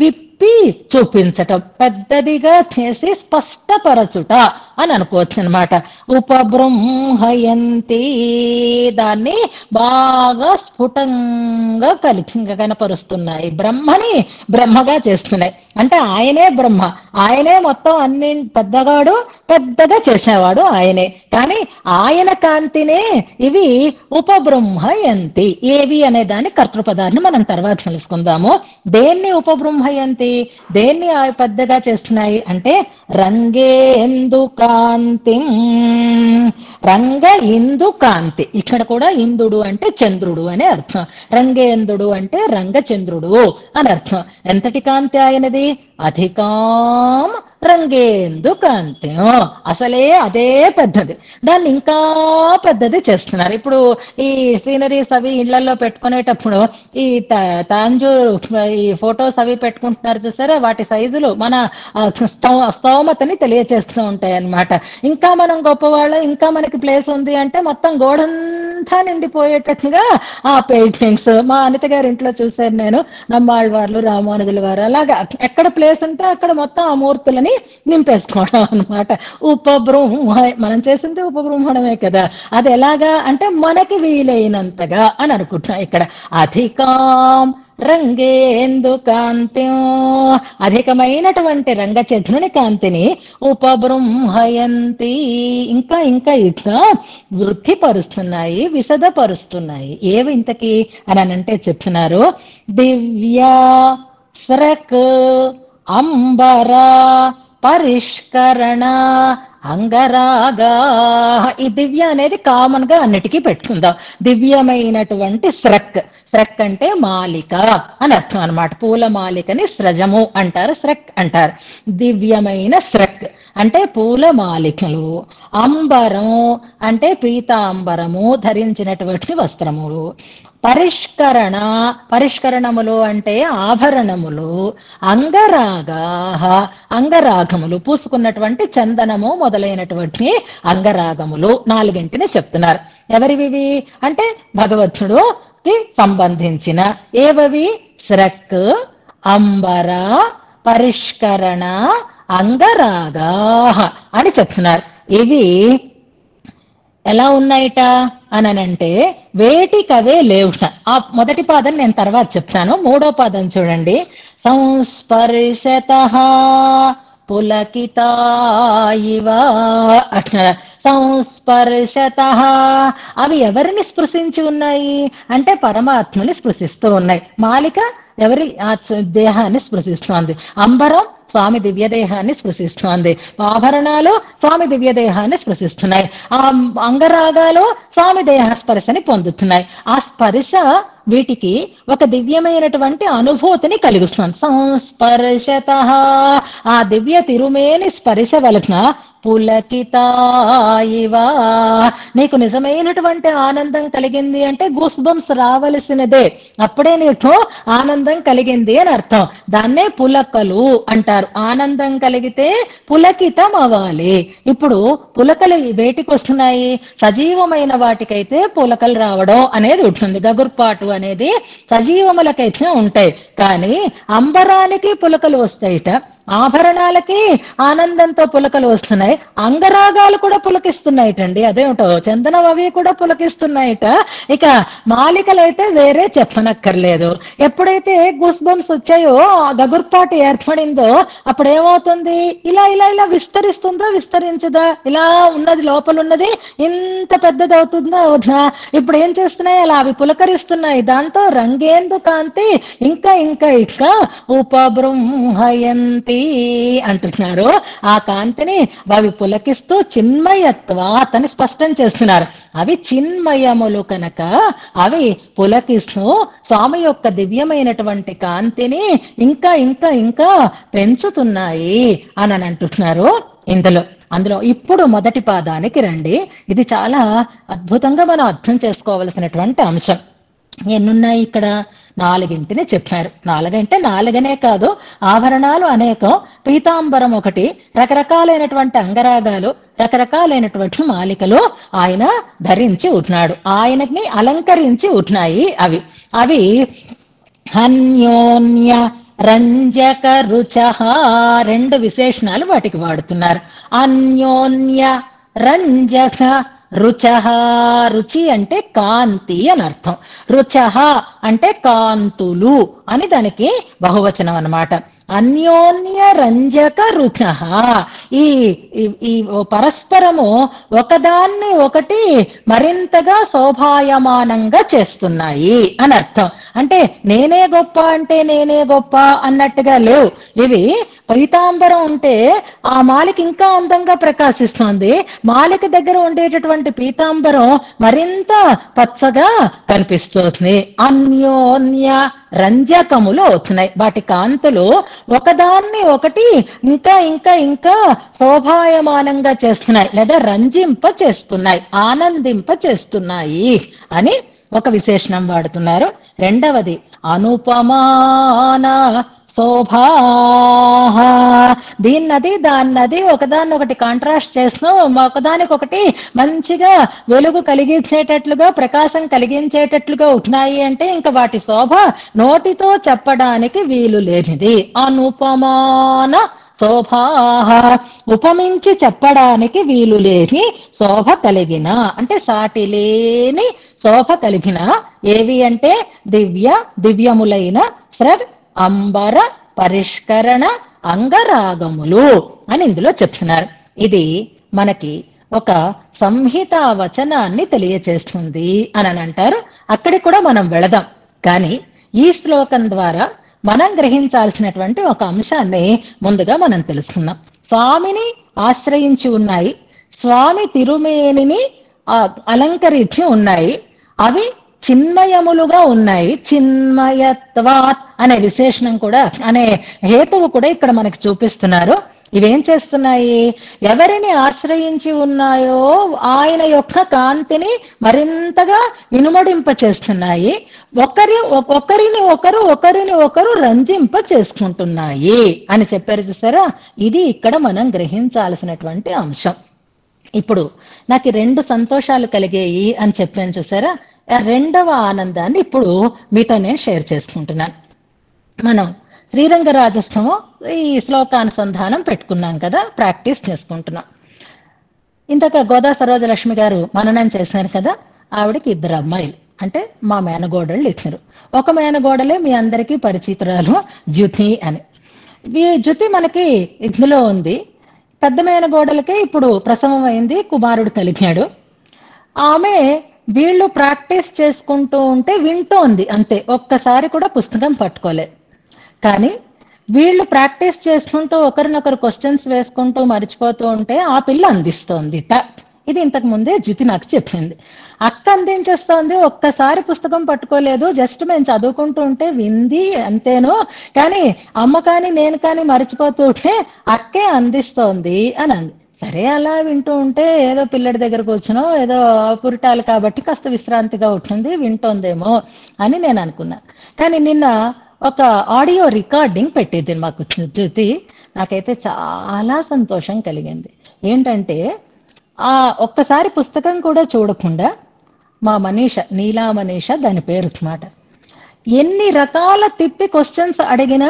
విప్పి చూపించటం, పెద్దదిగా చేసి స్పష్టపరచుట అని అనుకోవచ్చు అనమాట. ఉపబృంహయంతి దాన్ని బాగా స్ఫుటంగా కనపరుస్తున్నాయి, బ్రహ్మని బ్రహ్మగా చేస్తున్నాయి. అంటే ఆయనే బ్రహ్మ, ఆయనే మొత్తం అన్ని పెద్దగా చేసేవాడు ఆయనే. కానీ ఆయన కాంతినే ఇవి ఉపబృంహయంతి. ఏవి అనే దాని కర్తృపదాన్ని మనం తర్వాత తెలుసుకుందాము. దేన్ని ఉపబృంహయంతి, దేన్ని పెద్దగా చేస్తున్నాయి అంటే రంగేందు కాంతి. రంగ ఇందు కాంతి, ఇక్కడ కూడా ఇందుడు అంటే చంద్రుడు అనే అర్థం. రంగేందుడు అంటే రంగచంద్రుడు అని అర్థం. ఎంతటి కాంతి ఆయనది? అధికాం రంగేందు కాంతి. అసలే అదే పెద్దది, దాన్ని ఇంకా పెద్దది చేస్తున్నారు. ఇప్పుడు ఈ సీనరీస్ అవి ఇళ్లలో పెట్టుకునేటప్పుడు ఈ తాంజూర్ ఈ ఫొటోస్ అవి పెట్టుకుంటున్నారు చూసారా, వాటి సైజులు మన స్తోమతని తెలియచేస్తూ ఉంటాయి అన్నమాట. ఇంకా మనం గొప్పవాళ్ళం, ఇంకా మనకి ప్లేస్ ఉంది అంటే మొత్తం గోడంతా నిండిపోయేటట్టుగా ఆ పెయింటింగ్స్ మా అనిత గారి ఇంట్లో చూశాను నేను. నమ్మాళ్ళవార్లు, రామానుజుల వారు, అలాగా ఎక్కడ ప్లేస్ ఉంటే అక్కడ మొత్తం ఆ మూర్తులని నింపేసుకోవడం అనమాట. ఉపబ్రహ్మ, మనం చేసింది ఉపబ్రహ్మణమే కదా. అది ఎలాగా అంటే మనకి వీలైనంతగా అని అనుకుంటున్నాం. ఇక్కడ అధికాం రంగేందు కాంతి, అధికమైనటువంటి రంగచంద్రుని కాంతిని ఉపబృంహయంతి, ఇంకా ఇంకా ఇట్లా వృద్ధిపరుస్తున్నాయి, విశదపరుస్తున్నాయి. ఏవి ఇంతకి అని అంటే చెప్తున్నారు, దివ్య స్రక్ అంబర పరిష్కరణ అంగరాగా. ఈ దివ్య అనేది కామన్ గా అన్నిటికీ పెట్టుకుందాం. దివ్యమైనటువంటి స్రక్, స్రక్ అంటే మాలిక అని అర్థం అనమాట. పూల మాలికని స్రజము అంటారు, స్రక్ అంటారు. దివ్యమైన స్రక్ అంటే పూల మాలికలు. అంబరం అంటే పీతాంబరము, ధరించినటువంటి వస్త్రములు. పరిష్కరణ, పరిష్కరణములు అంటే ఆభరణములు. అంగరాగా, అంగరాగములు పూసుకున్నటువంటి చందనము మొదలైనటువంటి అంగరాగములు. నాలుగింటిని చెప్తున్నారు. ఎవరివి అంటే భగవంతుడుకి సంబంధించిన ఏవవి, స్రక్, అంబర, పరిష్కరణ, అంగరాగా అని చెప్తున్నారు. ఇవి ఎలా ఉన్నాయిట అనంటే వేటికవే లేవుట. ఆ మొదటి పాదం నేను తర్వాత చెప్తాను. మూడో పాదం చూడండి, సంస్పర్శతః పులకిత ఇవ అంటున్నారు. సంస్పర్శతః, అవి ఎవరిని స్పృశించి ఉన్నాయి అంటే పరమాత్మని స్పృశిస్తూ ఉన్నాయి. మాలిక ఎవరి దేహాన్ని స్పృశిస్తోంది. అంబరం స్వామి దివ్యదేహాన్ని స్పృశిస్తోంది. ఆభరణాలు స్వామి దివ్యదేహాన్ని స్పృశిస్తున్నాయి. ఆ అంగరాగాలు స్వామి దేహ స్పర్శని పొందుతున్నాయి. ఆ స్పర్శ వీటికి ఒక దివ్యమైనటువంటి అనుభూతిని కలిగిస్తుంది. సంస్పర్శతః, ఆ దివ్య తిరుమేని స్పర్శ వలన పులకిత ఇవ, నీకు నిజమైనటువంటి ఆనందం కలిగింది అంటే గూస్ బంప్స్ రావలసినదే, అప్పుడే నీకు ఆనందం కలిగింది అని అర్థం. దాన్నే పులకలు అంటారు. ఆనందం కలిగితే పులకితం అవ్వాలి. ఇప్పుడు పులకలు వేటికి వస్తున్నాయి, సజీవమైన వాటికైతే పులకలు రావడం అనేది ఉంటుంది. గగుర్పాటు అనేది సజీవములకైతే ఉంటాయి, కానీ అంబరానికి పులకలు వస్తాయిట, ఆభరణాలకి ఆనందంతో పులకలు వస్తున్నాయి, అంగరాగాలు కూడా పులకిస్తున్నాయిటండి. అదేమిటో చందనం అవి కూడా పులకిస్తున్నాయిట. ఇక మాలికలైతే వేరే చెప్పనక్కర్లేదు. ఎప్పుడైతే గూస్ బంప్స్ వచ్చాయో, గగుర్పాటు ఏర్పడిందో, అప్పుడు ఏమవుతుంది, ఇలా ఇలా ఇలా విస్తరిస్తుందా విస్తరించదా, ఇలా ఉన్నది లోపల ఉన్నది ఇంత పెద్దది అవుతుందా అవునా. ఇప్పుడు ఏం చేస్తున్నాయి, అలా అవి పులకరిస్తున్నాయి. దాంతో రంగేందు కాంతి ఇంకా ఇంకా ఇంకా ఉపబృంహయంతి అంటున్నారు. ఆ కాంతిని అవి పులకిస్తూ చిన్మయత్వాతని స్పష్టం చేస్తున్నారు. అవి చిన్మయములు కనుక అవి పులకిస్తూ స్వామి యొక్క దివ్యమైనటువంటి కాంతిని ఇంకా ఇంకా ఇంకా పెంచుతున్నాయి అని అంటున్నారు. అందులో ఇప్పుడు మొదటి పాదానికి రండి. ఇది చాలా అద్భుతంగా మనం అర్థం చేసుకోవలసినటువంటి అంశం. ఎన్నున్నాయి ఇక్కడ, నాలుగింటిని చెప్పారు. నాలుగంటే నాలుగనే కాదు, ఆభరణాలు అనేకం, పీతాంబరం ఒకటి, రకరకాలైనటువంటి అంగరాగాలు, రకరకాలైనటువంటి మాలికలు ఆయన ధరించి ఉంటున్నాడు. ఆయనని అలంకరించి ఉంటున్నాయి. అవి అవి అన్యోన్య రంజక రుచః, రెండు విశేషణాలు వాటికి వాడుతున్నారు. అన్యోన్య రంజక రుచః, రుచి అంటే కాంతి అని అర్థం. రుచః అంటే కాంతులు అని దానికి బహువచనం అన్నమాట. అన్యోన్య రంజక రుచః, ఈ పరస్పరము ఒకదాన్ని ఒకటి మరింతగా శోభాయమానంగా చేస్తున్నాయి అని అర్థం. అంటే నేనే గొప్ప అంటే నేనే గొప్ప అన్నట్టుగా లేవు. ఇవి పీతాంబరం ఉంటే ఆ మాలిక ఇంకా అందంగా ప్రకాశిస్తోంది. మాలిక దగ్గర ఉండేటటువంటి పీతాంబరం మరింత పచ్చగా కనిపిస్తుంది. అన్యోన్య రంజకములు అవుతున్నాయి. వాటి కాంతులు ఒకదాన్ని ఒకటి ఇంకా ఇంకా ఇంకా శోభాయమానంగా చేస్తున్నాయి, లేదా రంజింప చేస్తున్నాయి, ఆనందింప చేస్తున్నాయి అని ఒక విశేషణం వాడుతున్నారు. రెండవది అనుపమాన శోభా. దీన్నది దాన్నది ఒకదాన్నొకటి కాంట్రాస్ట్ చేస్తూ ఒకదానికొకటి మంచిగా వెలుగు కలిగించేటట్లుగా, ప్రకాశం కలిగించేటట్లుగా ఉంటున్నాయి అంటే ఇంకా వాటి శోభ నోటితో చెప్పడానికి వీలు లేనిది. అనుపమాన శోభా, ఉపమించి చెప్పడానికి వీలు లేని శోభ కలిగిన, అంటే సాటి లేని శోభ కలిగిన ఏవి అంటే దివ్యములైన స్రగ్ అంబర పరిష్కరణ అంగరాగములు అని ఇందులో చెప్తున్నారు. ఇది మనకి ఒక సంహితా వచనాన్ని తెలియచేస్తుంది అని అంటారు. అక్కడికి కూడా మనం వెళదాం. కానీ ఈ శ్లోకం ద్వారా మనం గ్రహించాల్సినటువంటి ఒక అంశాన్ని ముందుగా మనం తెలుసుకుందాం. స్వామిని ఆశ్రయించి ఉన్నాయి, స్వామి తిరుమేనిని అలంకరించి ఉన్నాయి, అవి చిన్మయములుగా ఉన్నాయి. చిన్మయత్వాత్ అనే విశేషణం కూడా, అనే హేతువు కూడా ఇక్కడ మనకి చూపిస్తున్నారు. ఇవేం చేస్తున్నాయి? ఎవరిని ఆశ్రయించి ఉన్నాయో ఆయన యొక్క కాంతిని మరింతగా ఇనుమడింప చేస్తున్నాయి. ఒకరిని ఒకరు రంజింప చేసుకుంటున్నాయి అని చెప్పారు చూసారా. ఇది ఇక్కడ మనం గ్రహించాల్సినటువంటి అంశం. ఇప్పుడు నాకు 2 సంతోషాలు కలిగాయి అని చెప్పాను చూసారా. రెండవ ఆనందాన్ని ఇప్పుడు మీతో నేను షేర్ చేసుకుంటున్నాను. మనం శ్రీరంగ రాజస్థము ఈ శ్లోకానుసంధానం పెట్టుకున్నాం కదా, ప్రాక్టీస్ చేసుకుంటున్నాం. ఇంతక గోదా సరోజలక్ష్మి గారు మననం చేశారు కదా, ఆవిడకి 2 అమ్మాయిలు, అంటే మా మేనగోడళ్ళు ఇచ్చారు. ఒక మేనగోడలే మీ అందరికీ పరిచితురాలు, జ్యుతి అని. ఈ జ్యుతి మనకి ఇందులో ఉంది. పెద్ద మేనగోడలకే ఇప్పుడు ప్రసవం అయింది, కుమారుడు కలిగాడు. ఆమె వీళ్ళు ప్రాక్టీస్ చేసుకుంటూ ఉంటే వింటోంది అంతే, ఒక్కసారి కూడా పుస్తకం పట్టుకోలేదు. కానీ వీళ్ళు ప్రాక్టీస్ చేసుకుంటూ ఒకరినొకరు క్వశ్చన్స్ వేసుకుంటూ మర్చిపోతూ ఉంటే ఆ పిల్ల అందిస్తోందిట. ఇది ఇంతకు ముందే జ్యుతి నాకు చెప్పింది. అక్క అందించేస్తోంది, ఒక్కసారి పుస్తకం పట్టుకోలేదు, జస్ట్ మేము చదువుకుంటూ ఉంటే వింది అంతేను, కానీ అమ్మ కానీ నేను కానీ మర్చిపోతూ ఉంటే అక్కే అందిస్తోంది అని అంది. సరే, అలా వింటూ ఉంటే ఏదో పిల్లడి దగ్గర కూర్చునో ఏదో పురిటాలు కాబట్టి కాస్త విశ్రాంతిగా ఉంటుంది, వింటోందేమో అని నేను అనుకున్నా. కానీ నిన్న ఒక ఆడియో రికార్డింగ్ పెట్టింది మాకు జ్యోతి. నాకైతే చాలా సంతోషం కలిగింది. ఏంటంటే ఒక్కసారి పుస్తకం కూడా చూడకుండా మా మనీష, నీలా మనీష దాని పేరు మాట, ఎన్ని రకాల తిప్పి క్వశ్చన్స్ అడిగినా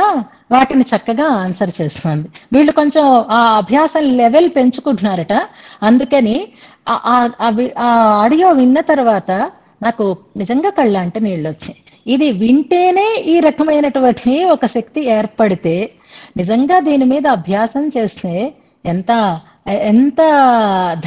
వాటిని చక్కగా ఆన్సర్ చేస్తుంది. వీళ్ళు కొంచెం ఆ అభ్యాసం లెవెల్ పెంచుకుంటున్నారట. అందుకని ఆ ఆడియో విన్న తర్వాత నాకు నిజంగా కళ్ళంటే నీళ్ళు వచ్చాయి. ఇది వింటేనే ఈ రకమైనటువంటి ఒక శక్తి ఏర్పడితే నిజంగా దీని మీద అభ్యాసం చేస్తే ఎంత ఎంత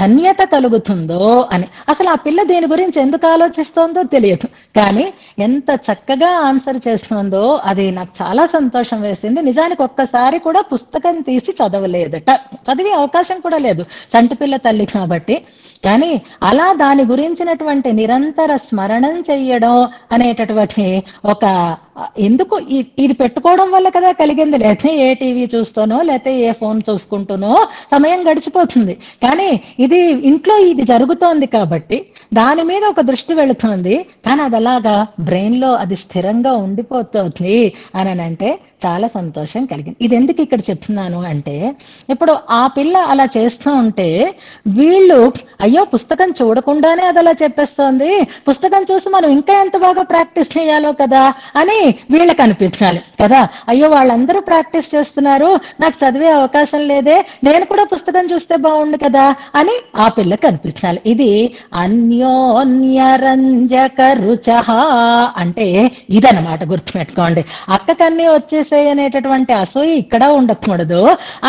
ధన్యత కలుగుతుందో అని. అసలు ఆ పిల్ల దీని గురించి ఎందుకు ఆలోచిస్తోందో తెలియదు, కానీ ఎంత చక్కగా ఆన్సర్ చేస్తుందో అది నాకు చాలా సంతోషం వేసింది. నిజానికి ఒక్కసారి కూడా పుస్తకం తీసి చదవలేదట, చదివే అవకాశం కూడా లేదు, చంటిపిల్ల తల్లి కాబట్టి. కానీ అలా దాని గురించినటువంటి నిరంతర స్మరణం చెయ్యడం అనేటటువంటి ఒక, ఎందుకు ఇది పెట్టుకోవడం వల్ల కదా కలిగింది, లేకపోతే ఏ టీవీ చూస్తానో లేకపోతే ఏ ఫోన్ చూసుకుంటూనో సమయం గడిచిపోతుంది. కానీ ఇది ఇంట్లో ఇది జరుగుతోంది కాబట్టి దాని మీద ఒక దృష్టి వెళుతోంది, కానీ అది అలాగా బ్రెయిన్ లో అది స్థిరంగా ఉండిపోతుంది అని అంటే చాలా సంతోషం కలిగింది. ఇది ఎందుకు ఇక్కడ చెప్తున్నాను అంటే, ఇప్పుడు ఆ పిల్ల అలా చేస్తూ ఉంటే వీళ్ళు అయ్యో పుస్తకం చూడకుండానే అది అలా చెప్పేస్తోంది, పుస్తకం చూసి మనం ఇంకా ఎంత బాగా ప్రాక్టీస్ చేయాలో కదా అని వీళ్ళకి అనిపించాలి కదా, అయ్యో వాళ్ళందరూ ప్రాక్టీస్ చేస్తున్నారు, నాకు చదివే అవకాశం లేదే, నేను కూడా పుస్తకం చూస్తే బాగుండు కదా అని ఆ పిల్లకి అనిపించాలి. ఇది అన్యోన్యరంజక రుచ అంటే ఇదన్నమాట, గుర్తుపెట్టుకోండి. అక్కకన్నీ వచ్చేసాయి అనేటటువంటి అసూయ ఇక్కడ ఉండకూడదు,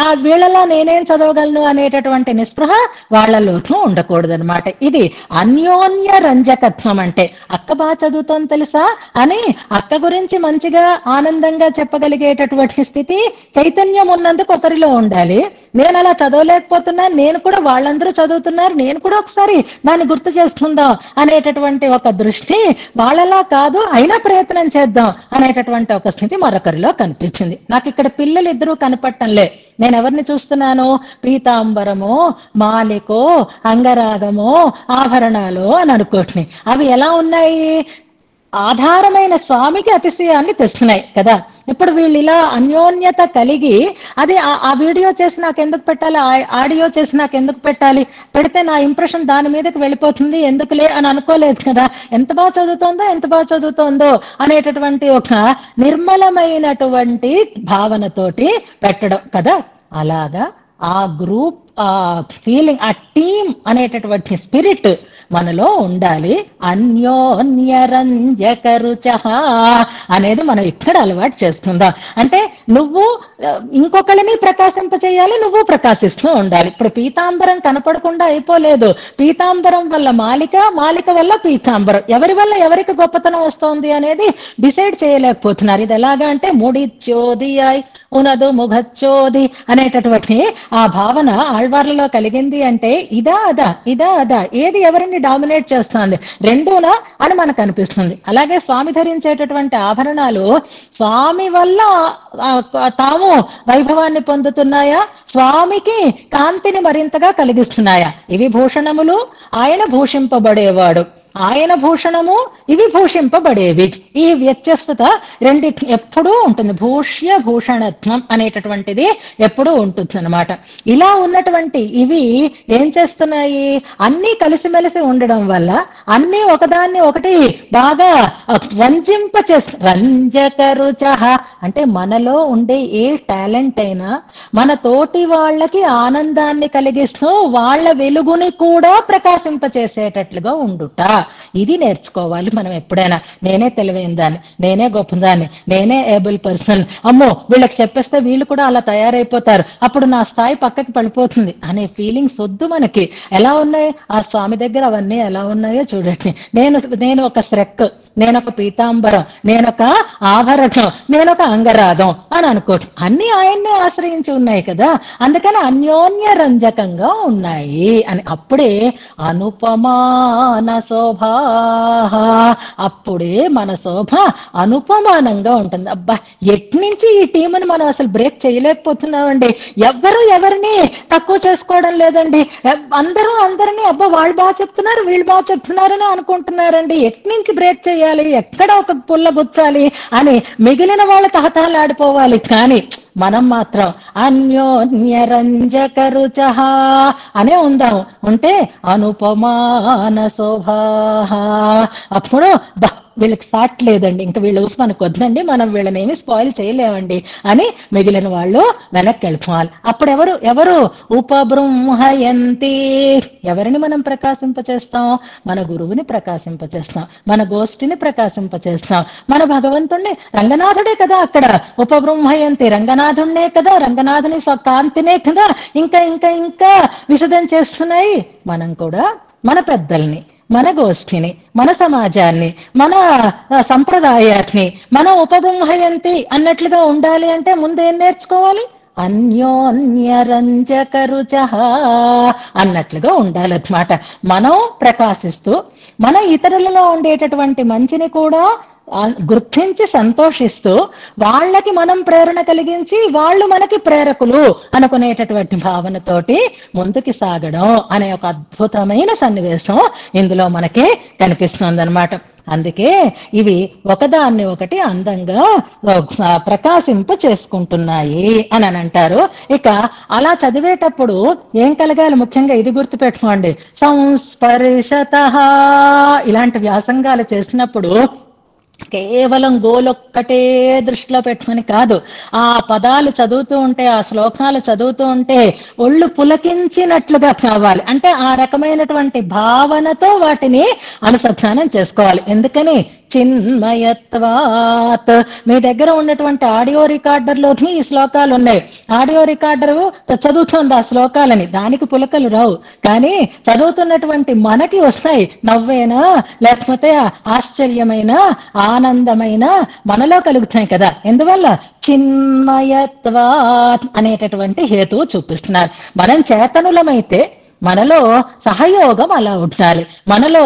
ఆ వీళ్ళలా నేనేం చదవగలను అనేటటువంటి నిస్పృహ వాళ్ళలోనూ ఉండకూడదు అనమాట. ఇది అన్యోన్య రంజకత్వం అంటే. అక్క బాగా చదువుతోంది తెలుసా అని అక్క గురించి మంచిగా ఆనందంగా చెప్పగలిగేటటువంటి స్థితి, చైతన్యం ఉన్నందుకు ఒకరిలో ఉండాలి. నేను అలా చదవలేకపోతున్నా, నేను కూడా వాళ్ళందరూ చదువుతున్నారు, నేను కూడా ఒకసారి దాన్ని గుర్తు చేసుకుందాం అనేటటువంటి ఒక దృష్టి, వాళ్ళలా కాదు అయినా ప్రయత్నం చేద్దాం అనేటటువంటి ఒక స్థితి మరొకరిలో కనిపించింది. నాకు ఇక్కడ పిల్లలు ఇద్దరూ కనపడటంలే. నేను ఎవరిని చూస్తున్నాను? పీతాంబరమో, మాలికో, అంగరాగమో, ఆభరణాలు అని అనుకోటిని. అవి ఎలా ఉన్నాయి? ఆధారమైన స్వామికి అతిశయాన్ని తెస్తున్నాయి కదా. ఇప్పుడు వీళ్ళు ఇలా అన్యోన్యత కలిగి, అది ఆ వీడియో చేసి నాకు ఎందుకు పెట్టాలి, ఆడియో చేసి నాకు ఎందుకు పెట్టాలి, పెడితే నా ఇంప్రెషన్ దాని మీదకి వెళ్ళిపోతుంది ఎందుకులే అని అనుకోలేదు కదా. ఎంత బాగా చదువుతోందో అనేటటువంటి ఒక నిర్మలమైనటువంటి భావనతోటి పెట్టడం కదా. అలాగా ఆ గ్రూప్, ఆ ఫీలింగ్, ఆ టీమ్ అనేటటువంటి స్పిరిట్ మనలో ఉండాలి. అన్యోన్యరంజక రుచ అనేది మనం ఇక్కడ అలవాటు చేసుకుందాం. అంటే నువ్వు ఇంకొకరిని ప్రకాశింపచేయాలి, నువ్వు ప్రకాశిస్తూ ఉండాలి. ఇప్పుడు పీతాంబరం కనపడకుండా అయిపోలేదు. పీతాంబరం వల్ల మాలిక, మాలిక వల్ల పీతాంబరం, ఎవరి వల్ల ఎవరికి గొప్పతనం వస్తోంది అనేది డిసైడ్ చేయలేకపోతున్నారు. ఇది ఎలాగా అంటే ముడిచోదియాయ్ ఉనదు ముఖచ్చోది అనేటటువంటి ఆ భావన ఆళ్వార్లలో కలిగింది అంటే ఇదా అదా ఏది ఎవరిని డామినేట్ చేస్తుంది, రెండూనా అని మనకు అనిపిస్తుంది. అలాగే స్వామి ధరించేటటువంటి ఆభరణాలు స్వామి వల్ల తాము వైభవాన్ని పొందుతున్నాయా, స్వామికి కాంతిని మరింతగా కలిగిస్తున్నాయా? ఇవి భూషణములు, ఆయన భూషింపబడేవాడు, ఆయన భూషణము, ఇవి భూషింపబడేవి. ఈ వ్యత్యస్తత రెండిటి ఎప్పుడూ ఉంటుంది. భూష్య భూషణత్వం అనేటటువంటిది ఎప్పుడూ ఉంటుంది అనమాట. ఇలా ఉన్నటువంటి ఇవి ఏం చేస్తున్నాయి? అన్నీ కలిసిమెలిసి ఉండడం వల్ల అన్నీ ఒకదాన్ని ఒకటి బాగా రంజక రుచ అంటే మనలో ఉండే ఏ టాలెంట్ అయినా మన తోటి వాళ్ళకి ఆనందాన్ని కలిగిస్తూ వాళ్ళ వెలుగుని కూడా ప్రకాశింపచేసేటట్లుగా ఉండుట. ఇది నేర్చుకోవాలి మనం ఎప్పుడైనా. నేనే తెలివైన దాన్ని, నేనే గొప్పదాన్ని, నేనే ఏబుల్ పర్సన్, అమ్మో వీళ్ళకి చెప్పేస్తే వీళ్ళు కూడా అలా తయారైపోతారు, అప్పుడు నా స్థాయి పక్కకి పడిపోతుంది అనే ఫీలింగ్స్ వద్దు మనకి. ఎలా ఉన్నాయి ఆ స్వామి దగ్గర, అవన్నీ ఎలా ఉన్నాయో చూడండి. నేను ఒక శ్రెక్, నేనొక పీతాంబరం, నేనొక ఆభరణం, నేనొక అంగరాగం అని అనుకోండి. అన్ని ఆయన్నే ఆశ్రయించి ఉన్నాయి కదా. అందుకని అన్యోన్య రంజకంగా ఉన్నాయి అని. అప్పుడే అనుపమాన శోభ, అప్పుడే మన శోభ అనుపమానంగా ఉంటుంది. అబ్బా ఎట్నుంచి ఈ టీంని మనం అసలు బ్రేక్ చేయలేకపోతున్నామండి. ఎవ్వరు ఎవరిని తక్కువ చేసుకోవడం లేదండి. అందరినీ అబ్బా వాళ్ళు బాగా చెప్తున్నారు, వీళ్ళు బాగా చెప్తున్నారని అనుకుంటున్నారండి. ఎట్నుంచి బ్రేక్ చేయాలి, ఎక్కడ ఒక పుల్ల గుచ్చాలి అని మిగిలిన వాళ్ళు తహతహలాడిపోవాలి. కానీ మనం మాత్రం అన్యోన్యరంజక రుచ అనే ఉందాం. ఉంటే అనుపమాన శోభా. అప్పుడు వీళ్ళకి సాట్ లేదండి, ఇంకా వీళ్ళ ఊసి మనకు వద్దండి, మనం వీళ్ళని ఏమి స్పాయిల్ చేయలేమండి అని మిగిలిన వాళ్ళు వెనక్కి వెళ్ళిపోవాలి. అప్పుడు ఎవరు ఉపబృంహయంతి, ఎవరిని మనం ప్రకాశింపచేస్తాం? మన గురువుని ప్రకాశింపచేస్తాం, మన గోష్ఠిని ప్రకాశింపచేస్తాం, మన భగవంతుణ్ణి. రంగనాథుడే కదా అక్కడ ఉపబృంహయంతి, రంగనాథుణ్ణే కదా, రంగనాథుని కాంతినే కదా ఇంకా ఇంకా ఇంకా విశదం చేస్తున్నాయి. మనం కూడా మన పెద్దల్ని, మన గోష్ఠిని, మన సమాజాన్ని, మన సంప్రదాయాన్ని మనం ఉపబృంహయంతి అన్నట్లుగా ఉండాలి అంటే ముందేం నేర్చుకోవాలి? అన్యోన్యరంజక రుచ అన్నట్లుగా ఉండాలన్నమాట. మనం ప్రకాశిస్తూ మన ఇతరులలో ఉండేటటువంటి మంచిని కూడా గుర్తించి సంతోషిస్తూ వాళ్ళకి మనం ప్రేరణ కలిగించి వాళ్ళు మనకి ప్రేరకులు అనుకునేటటువంటి భావనతోటి ముందుకి సాగడం అనే ఒక అద్భుతమైన సన్నివేశం ఇందులో మనకి కనిపిస్తుంది అన్నమాట. అందుకే ఇవి ఒకదాన్ని ఒకటి అందంగా ప్రకాశింప చేసుకుంటున్నాయి అని అంటారు. ఇక అలా చదివేటప్పుడు ఏం కలగాలి? ముఖ్యంగా ఇది గుర్తుపెట్టుకోండి, సంస్పర్శతః. ఇలాంటి వ్యాసంగాలు చేసినప్పుడు కేవలం గోలొక్కటే దృష్టిలో పెట్టుకుని కాదు, ఆ పదాలు చదువుతూ ఉంటే, ఆ శ్లోకాలు చదువుతూ ఉంటే ఒళ్ళు పులకించినట్లుగా కావాలి. అంటే ఆ రకమైనటువంటి భావనతో వాటిని అనుసంధానం చేసుకోవాలి. ఎందుకని చిన్మయత్వాత్. మీ దగ్గర ఉన్నటువంటి ఆడియో రికార్డర్లోని ఈ శ్లోకాలు ఉన్నాయి. ఆడియో రికార్డర్ చదువుతుంది ఆ శ్లోకాలని, దానికి పులకలు రావు, కానీ చదువుతున్నటువంటి మనకి వస్తాయి. నవ్వేనా, లేకపోతే ఆశ్చర్యమైన, ఆనందమైన మనలో కలుగుతాయి కదా. ఎందువల్ల చిన్మయత్వాత్ అనేటటువంటి హేతువు చూపిస్తున్నారు. మనం చేతనులమైతే మనలో సహయోగం అలా ఉండాలి, మనలో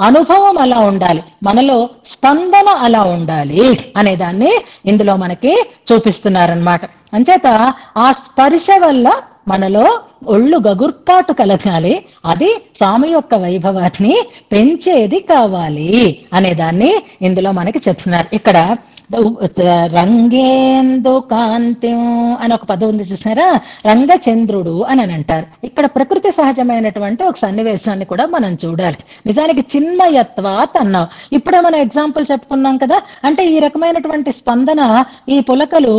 అనుభవం అలా ఉండాలి, మనలో స్పందన అలా ఉండాలి అనే దాన్ని ఇందులో మనకి చూపిస్తున్నారనమాట. అంచేత ఆ స్పర్శ వల్ల మనలో ఒళ్ళు గగుర్పాటు కలగాలి, అది స్వామి యొక్క వైభవాన్ని పెంచేది కావాలి అనే దాన్ని ఇందులో మనకి చెప్తున్నారు. ఇక్కడ రంగేందు కాంతిం అని ఒక పదం ఉంది చూసినారా, రంగచంద్రుడు అని అంటారు. ఇక్కడ ప్రకృతి సహజమైనటువంటి ఒక సన్నివేశాన్ని కూడా మనం చూడాలి. నిజానికి చిన్మయత్వాత్ అన్నాం, ఇప్పుడే మనం ఎగ్జాంపుల్ చెప్పుకున్నాం కదా. అంటే ఈ రకమైనటువంటి స్పందన, ఈ పులకలు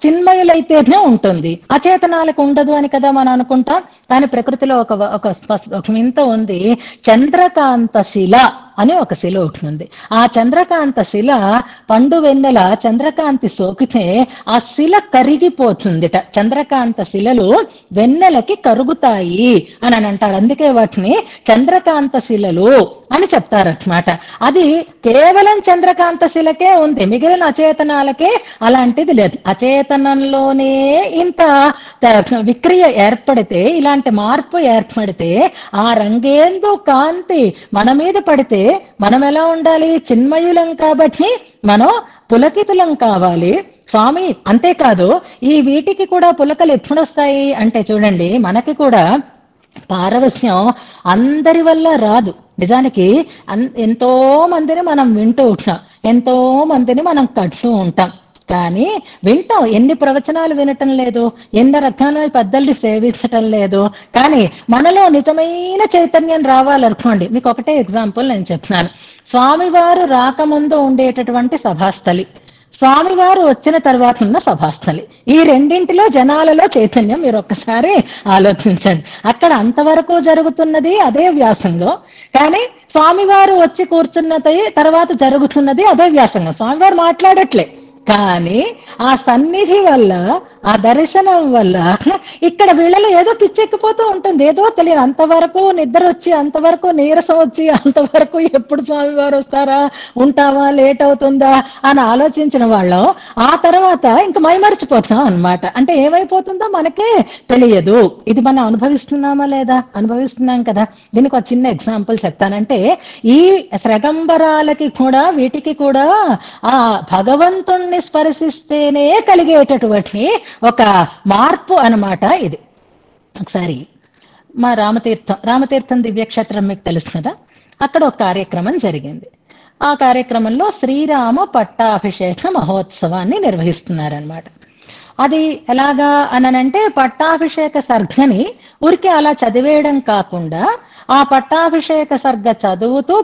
చిన్మయులైతేనే ఉంటుంది, అచేతనాలకు ఉండదు అని కదా మనం అనుకుంటాం. కానీ ప్రకృతిలో ఒక వింత ఉంది. చంద్రకాంత శిల అని ఒక శిల ఉంటుంది. ఆ చంద్రకాంత శిల పండు వెన్నెల చంద్రకాంతి సోకితే ఆ శిల కరిగిపోతుందిట. చంద్రకాంత శిలలు వెన్నెలకి కరుగుతాయి అని అంటారు. అందుకే వాటిని చంద్రకాంత శిలలు అని చెప్తారన్నమాట. అది కేవలం చంద్రకాంత శిలకే ఉంది, మిగిలిన అచేతనాలకే అలాంటిది లేదు. అచేతనంలోనే ఇంత విక్రియ ఏర్పడితే, ఇలాంటి మార్పు ఏర్పడితే, ఆ రంగేందు కాంతి మన మీద పడితే మనం ఎలా ఉండాలి? చిన్మయులం కాబట్టి మనం పులకితులం కావాలి స్వామి. అంతేకాదు, ఈ వీటికి కూడా పులకలు ఎప్పుడొస్తాయి అంటే చూడండి, మనకి కూడా పారవస్యం అందరి వల్ల రాదు. నిజానికి ఎంతో మందిని మనం వింటూ ఉంటాం, ఎంతో మందిని మనం కడుతూ ఉంటాం, కానీ వింటాం. ఎన్ని ప్రవచనాలు వినటం లేదు, ఎన్ని రకాల పెద్దల్ని సేవించటం లేదు. కానీ మనలో నిజమైన చైతన్యం రావాలనుకోండి. మీకు ఒకటే ఎగ్జాంపుల్ నేను చెప్తున్నాను. స్వామివారు రాకముందు ఉండేటటువంటి సభాస్థలి, స్వామివారు వచ్చిన తర్వాత ఉన్న సభాస్థలి, ఈ రెండింటిలో జనాలలో చైతన్యం మీరు ఒక్కసారి ఆలోచించండి. అక్కడ అంతవరకు జరుగుతున్నది అదే వ్యాసంగం, కానీ స్వామివారు వచ్చి కూర్చున్నది తర్వాత జరుగుతున్నది అదే వ్యాసంగం. స్వామివారు మాట్లాడట్లే, కానీ ఆ సన్నిధి వల్ల, ఆ దర్శనం వల్ల ఇక్కడ వీళ్ళలో ఏదో పిచ్చెక్కిపోతూ ఉంటుంది, ఏదో తెలియదు. అంతవరకు నిద్ర వచ్చి, అంతవరకు నీరసం వచ్చి, అంతవరకు ఎప్పుడు స్వామివారు వస్తారా, ఉంటావా, లేట్ అవుతుందా అని ఆలోచించిన వాళ్ళం ఆ తర్వాత ఇంక మైమరిచిపోతాం అన్నమాట. అంటే ఏమైపోతుందో మనకే తెలియదు. ఇది మనం అనుభవిస్తున్నామా లేదా? అనుభవిస్తున్నాం కదా. దీనికి ఒక చిన్న ఎగ్జాంపుల్ చెప్తానంటే, ఈ శ్రగంబరాలకి కూడా, వీటికి కూడా ఆ భగవంతుణ్ణి స్పర్శిస్తేనే కలిగేటటువంటి ఒక మార్పు అన్నమాట ఇది. ఒకసారి మా రామతీర్థం దివ్యక్షేత్రం మీకు తెలుసు కదా, అక్కడ ఒక కార్యక్రమం జరిగింది. ఆ కార్యక్రమంలో శ్రీరామ పట్టాభిషేక మహోత్సవాన్ని నిర్వహిస్తున్నారనమాట. అది ఎలాగా అనంటే, పట్టాభిషేక సర్గని ఊరికి అలా చదివేయడం కాకుండా, ఆ పట్టాభిషేక సర్గ చదువుతూ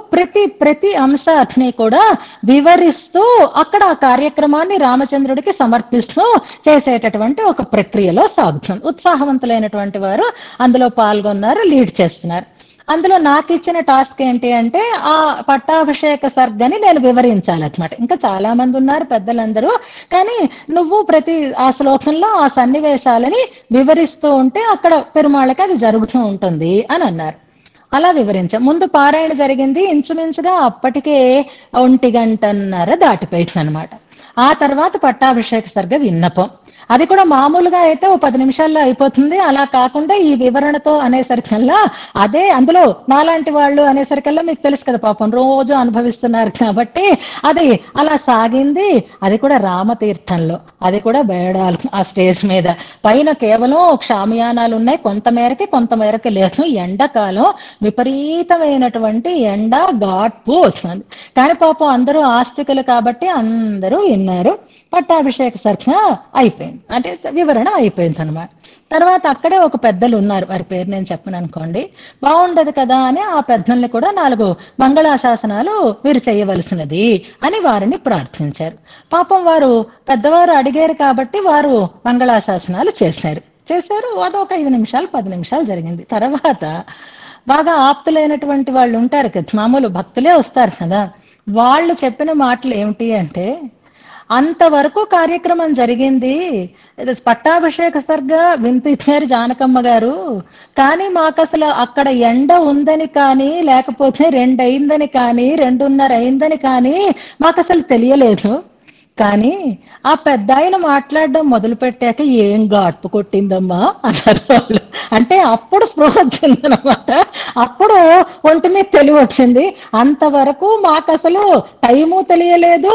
ప్రతి అంశాన్ని కూడా వివరిస్తూ అక్కడ ఆ కార్యక్రమాన్ని రామచంద్రుడికి సమర్పిస్తూ చేసేటటువంటి ఒక ప్రక్రియలో సాగుతుంది. ఉత్సాహవంతులైనటువంటి వారు అందులో పాల్గొన్నారు, లీడ్ చేస్తున్నారు. అందులో నాకు ఇచ్చిన టాస్క్ ఏంటి అంటే, ఆ పట్టాభిషేక సర్గని నేను వివరించాలన్నమాట. ఇంకా చాలా మంది ఉన్నారు పెద్దలందరూ, కానీ నువ్వు ప్రతి ఆ శ్లోకంలో ఆ సన్నివేశాలని వివరిస్తూ ఉంటే అక్కడ పెరుమాళ్ళకి అది జరుగుతూ ఉంటుంది అని అన్నారు. అలా వివరించాం. ముందు పారాయణ జరిగింది, ఇంచుమించుగా అప్పటికే 1:30 దాటిపోయింది అనమాట. ఆ తర్వాత పట్టాభిషేక సర్గ విన్నపం, అది కూడా మామూలుగా అయితే ఓ 10 నిమిషాల్లో అయిపోతుంది. అలా కాకుండా ఈ వివరణతో అనేసరికల్లా, అదే అందులో నాలాంటి వాళ్ళు అనేసరికల్లా మీకు తెలుసు కదా, పాపం రోజు అనుభవిస్తున్నారు కాబట్టి అది అలా సాగింది. అది కూడా రామతీర్థంలో, అది కూడా బేడాలు ఆ స్టేజ్ మీద. పైన కేవలం క్షామియానాలు ఉన్నాయి, కొంతమేరకి లేదు. ఎండాకాలం విపరీతమైనటువంటి ఎండ, ఘాట్పు వస్తుంది. కానీ పాపం అందరూ ఆస్తికులు కాబట్టి అందరూ విన్నారు. పట్టాభిషేక సర్గ అయిపోయింది, అంటే వివరణ అయిపోయింది అనమాట. తర్వాత అక్కడే ఒక పెద్దలు ఉన్నారు, వారి పేరు నేను చెప్పను అనుకోండి. బాగుండదు కదా అని ఆ పెద్దల్ని కూడా 4 మంగళాశాసనాలు వీరు చేయవలసినది అని వారిని ప్రార్థించారు. పాపం వారు పెద్దవారు అడిగారు కాబట్టి వారు మంగళాశాసనాలు చేశారు. అదొక 5 నిమిషాలు 10 నిమిషాలు జరిగింది. తర్వాత బాగా ఆప్తులైనటువంటి వాళ్ళు ఉంటారు కదా, మామూలు భక్తులే వస్తారు కదా, వాళ్ళు చెప్పిన మాటలు ఏమిటి అంటే, అంతవరకు కార్యక్రమం జరిగింది, పట్టాభిషేక సర్గ వినిపించారు జానకమ్మ గారు, కానీ మాకు అసలు అక్కడ ఎండ ఉందని కానీ, లేకపోతే 2 అయిందని కానీ, 2:30 అయిందని కానీ మాకు అసలు తెలియలేదు. కానీ ఆ పెద్ద ఆయన మాట్లాడడం మొదలు పెట్టాక ఏం గాడ్పు కొట్టిందమ్మా అన్నారు వాళ్ళు. అంటే అప్పుడు స్పృహ వచ్చిందనమాట, అప్పుడు ఒంటి మీద తెలివి వచ్చింది. అంతవరకు మాకు అసలు టైము తెలియలేదు,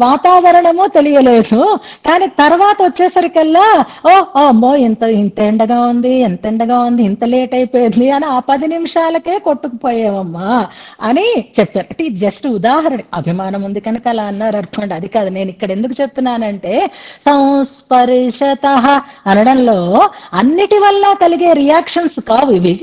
వాతావరణము తెలియలేదు. కానీ తర్వాత వచ్చేసరికల్లా అమ్మో ఇంత ఎండగా ఉంది, ఇంత లేట్ అయిపోయింది అని ఆ 10 నిమిషాలకే కొట్టుకుపోయావమ్మా అని చెప్పారు. అంటే ఇది జస్ట్ ఉదాహరణ, అభిమానం ఉంది కనుక అలా అన్నారు అనుకోండి, అది కాదు. నేను ఇక్కడ ఎందుకు చెప్తున్నానంటే, సంస్పర్శత అనడంలో అన్నిటి వల్ల కలిగే రియాక్షన్స్ కావు ఇవి,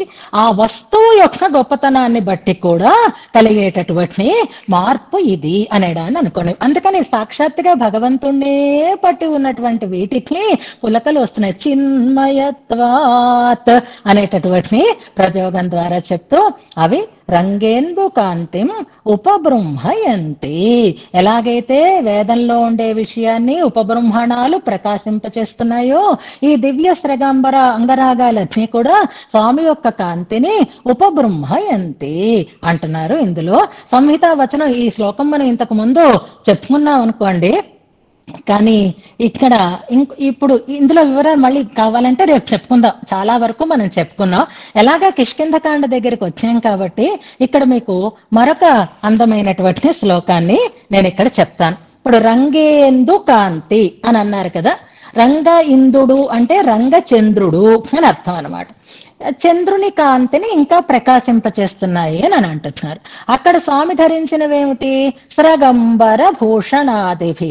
ఆ వస్తువు యొక్క గొప్పతనాన్ని బట్టి కూడా కలిగేటటువంటి మార్పు ఇది అనేడాన్ని అనుకోండి. అందుకని సాక్షాత్తుగా భగవంతుణ్ణే పట్టి ఉన్నటువంటి వీటికి పులకలు వస్తున్నాయి. చిన్మయత్వాత్ అనేటటువంటి ప్రయోగం ద్వారా చెప్తూ అవి రంగేందు కాంతిం ఉపబృంహయంతి. ఎలాగైతే వేదంలో ఉండే విషయాన్ని ఉపబృంహణాలు ప్రకాశింపచేస్తున్నాయో, ఈ దివ్య శ్రగంబర అంగరాగాలన్నీ కూడా స్వామి యొక్క కాంతిని ఉపబృంహయంతి అంటున్నారు. ఇందులో సంహితా వచనం, ఈ శ్లోకం మనం ఇంతకు ముందు చెప్పుకున్నాం అనుకోండి, కానీ ఇక్కడ ఇప్పుడు ఇందులో వివరాలు మళ్ళీ కావాలంటే రేపు చెప్పుకుందాం. చాలా వరకు మనం చెప్పుకున్నాం. ఎలాగా కిష్కింధకాండ దగ్గరికి వచ్చాం కాబట్టి ఇక్కడ మీకు మరొక అందమైనటువంటి శ్లోకాన్ని నేను ఇక్కడ చెప్తాను. ఇప్పుడు రంగేందు కాంతి అని అన్నారు కదా, రంగ ఇందుడు అంటే రంగచంద్రుడు అని అర్థం అన్నమాట. చంద్రుని కాంతిని ఇంకా ప్రకాశింపచేస్తున్నాయి అని అంటున్నారు. అక్కడ స్వామి ధరించినవేమిటి? స్రగంబర భూషణాదిభి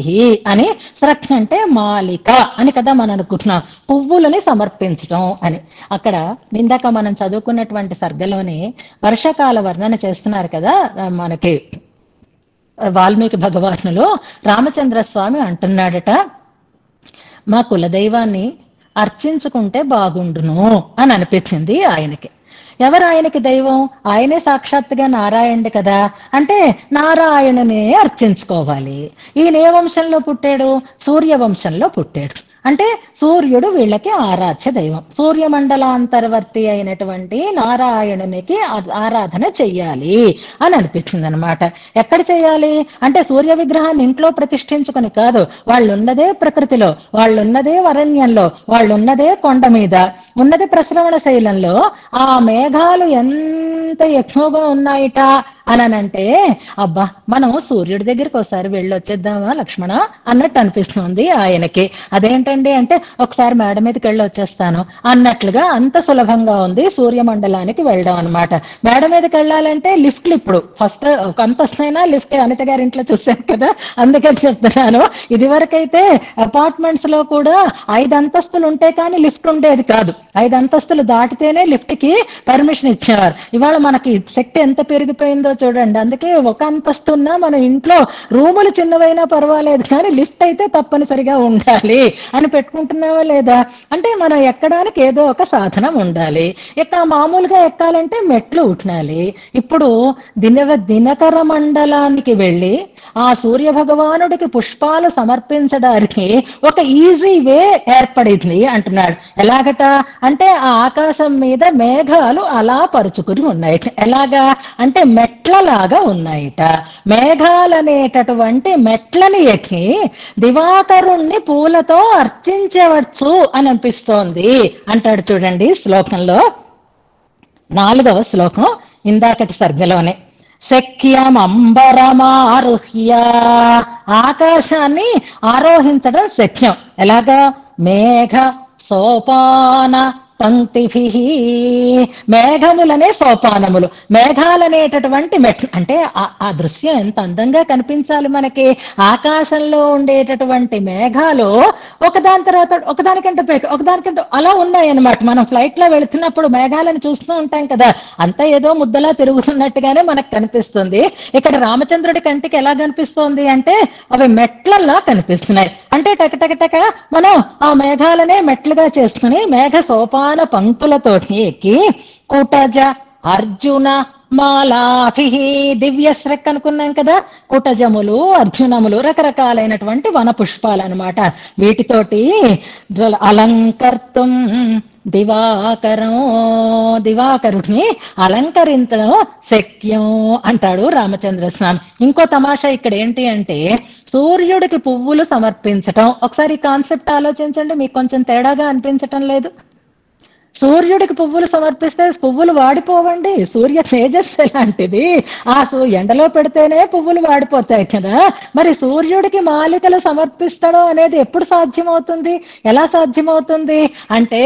అని. స్రగ్ అంటే మాలిక అని కదా మనం అనుకుంటున్నాం, పువ్వులని సమర్పించడం అని. అక్కడ ఇందాక మనం చదువుకున్నటువంటి సర్గలోని వర్షాకాల వర్ణన చేస్తున్నారు కదా మనకి వాల్మీకి భగవానులో. రామచంద్ర స్వామి అంటున్నాడట, మా కులదైవాన్ని అర్చించుకుంటే బాగుండును అని అనిపించింది ఆయనకి. ఎవరు ఆయనకి దైవం? ఆయనే సాక్షాత్తుగా నారాయణుడు కదా, అంటే నారాయణునే అర్చించుకోవాలి. ఈయన ఏ వంశంలో పుట్టాడు? సూర్యవంశంలో పుట్టాడు. అంటే సూర్యుడు వీళ్ళకి ఆరాధ్య దైవం. సూర్యమండలాంతర్వర్తి అయినటువంటి నారాయణునికి ఆరాధన చెయ్యాలి అని అనిపించింది అనమాట. ఎక్కడ చెయ్యాలి అంటే సూర్య విగ్రహాన్ని ఇంట్లో ప్రతిష్ఠించుకొని కాదు, వాళ్ళున్నదే ప్రకృతిలో, వాళ్ళున్నదే అరణ్యంలో, వాళ్ళున్నదే కొండ మీద, ఉన్నది ప్రశ్రవణ శైలంలో. ఆ మేఘాలు ఎంత ఎక్కువగా ఉన్నాయిట అనంటే, అబ్బా మనం సూర్యుడి దగ్గరికి ఒకసారి వెళ్ళొచ్చేద్దామా లక్ష్మణ అన్నట్టు అనిపిస్తుంది ఆయనకి. అదేంటండి అంటే, ఒకసారి మేడ మీదకి వెళ్ళి వచ్చేస్తాను అన్నట్లుగా అంత సులభంగా ఉంది సూర్యమండలానికి వెళ్ళడం అనమాట. మేడ మీదకి వెళ్ళాలంటే లిఫ్ట్లు, ఇప్పుడు ఫస్ట్ ఒక అంతస్తైనా లిఫ్ట్ అనిత గారి ఇంట్లో చూశాను కదా, అందుకని చెప్తున్నాను. ఇది వరకైతే అపార్ట్మెంట్స్ లో కూడా 5 అంతస్తులు ఉంటే కానీ లిఫ్ట్ ఉండేది కాదు. 5 అంతస్తులు దాటితేనే లిఫ్ట్ కి పర్మిషన్ ఇచ్చేవారు. ఇవాళ మనకి శక్తి ఎంత పెరిగిపోయిందో చూడండి. అందుకే ఒక అంతస్తున్నా మన ఇంట్లో రూములు చిన్నవైనా పర్వాలేదు కానీ లిఫ్ట్ అయితే తప్పనిసరిగా ఉండాలి అని పెట్టుకుంటున్నావా లేదా? అంటే మనం ఎక్కడానికి ఏదో ఒక సాధనం ఉండాలి. ఇక మామూలుగా ఎక్కాలంటే మెట్లు ఉట్నాలి. ఇప్పుడు దినకర మండలానికి వెళ్ళి ఆ సూర్య భగవానుడికి పుష్పాలు సమర్పించడానికి ఒక ఈజీ వే ఏర్పడింది అంటున్నాడు. ఎలాగట అంటే ఆ ఆకాశం మీద మేఘాలు అలా పరుచుకుని ఉన్నాయి. ఎలాగా అంటే మెట్లలాగా ఉన్నాయిట. మేఘాలనేటటువంటి మెట్లని ఎక్కి దివాకరుణ్ణి పూలతో అర్చించవచ్చు అని అనిపిస్తోంది అంటాడు చూడండి శ్లోకంలో. 4వ శ్లోకం ఇందాకటి సర్గలోనే. శక్యమంబరమారుహ్య, ఆకాశాన్ని ఆరోహించడం శక్యం. ఎలాగా? మేఘ సోపాన పంక్తిభిః, మేఘములనే సోపానములు, మేఘాలనేటటువంటి మెట్లు. అంటే ఆ దృశ్యం ఎంత అందంగా కనిపించాలి మనకి. ఆకాశంలో ఉండేటటువంటి మేఘాలు ఒకదాని తర్వాత ఒకదానికంటే పైకి ఒకదానికంటే అలా ఉన్నాయన్నమాట. మనం ఫ్లైట్ లో వెళుతున్నప్పుడు మేఘాలను చూస్తూ ఉంటాం కదా, అంతా ఏదో ముద్దలా తిరుగుతున్నట్టుగానే మనకు కనిపిస్తుంది. ఇక్కడ రామచంద్రుడి కంటికి ఎలా కనిపిస్తోంది అంటే అవి మెట్లలా కనిపిస్తున్నాయి. అంటే టక మనం ఆ మేఘాలనే మెట్లుగా చేసుకుని మేఘ సోపాన పంక్తులతోటి ఎక్కి కుటజ అర్జున మాలాభి, దివ్యశ్రక్ అనుకున్నాం కదా, కుటజములు అర్జునములు రకరకాలైనటువంటి వన పుష్పాలు అనమాట. వీటితోటి అలంకర్తం దివాకరం, దివాకరుడిని అలంకరించడం శక్యం అంటాడు రామచంద్ర స్వామి. ఇంకో తమాషా ఇక్కడ ఏంటి అంటే సూర్యుడికి పువ్వులు సమర్పించటం. ఒకసారి ఈ కాన్సెప్ట్ ఆలోచించండి, మీకు కొంచెం తేడాగా అనిపించటం లేదు? సూర్యుడికి పువ్వులు సమర్పిస్తే పువ్వులు వాడిపోవండి. సూర్య తేజస్సు ఎలాంటిది, ఆ ఎండలో పెడితేనే పువ్వులు వాడిపోతాయి కదా. మరి సూర్యుడికి మాలికలు సమర్పిస్తడం అనేది ఎప్పుడు సాధ్యమవుతుంది, ఎలా సాధ్యమవుతుంది అంటే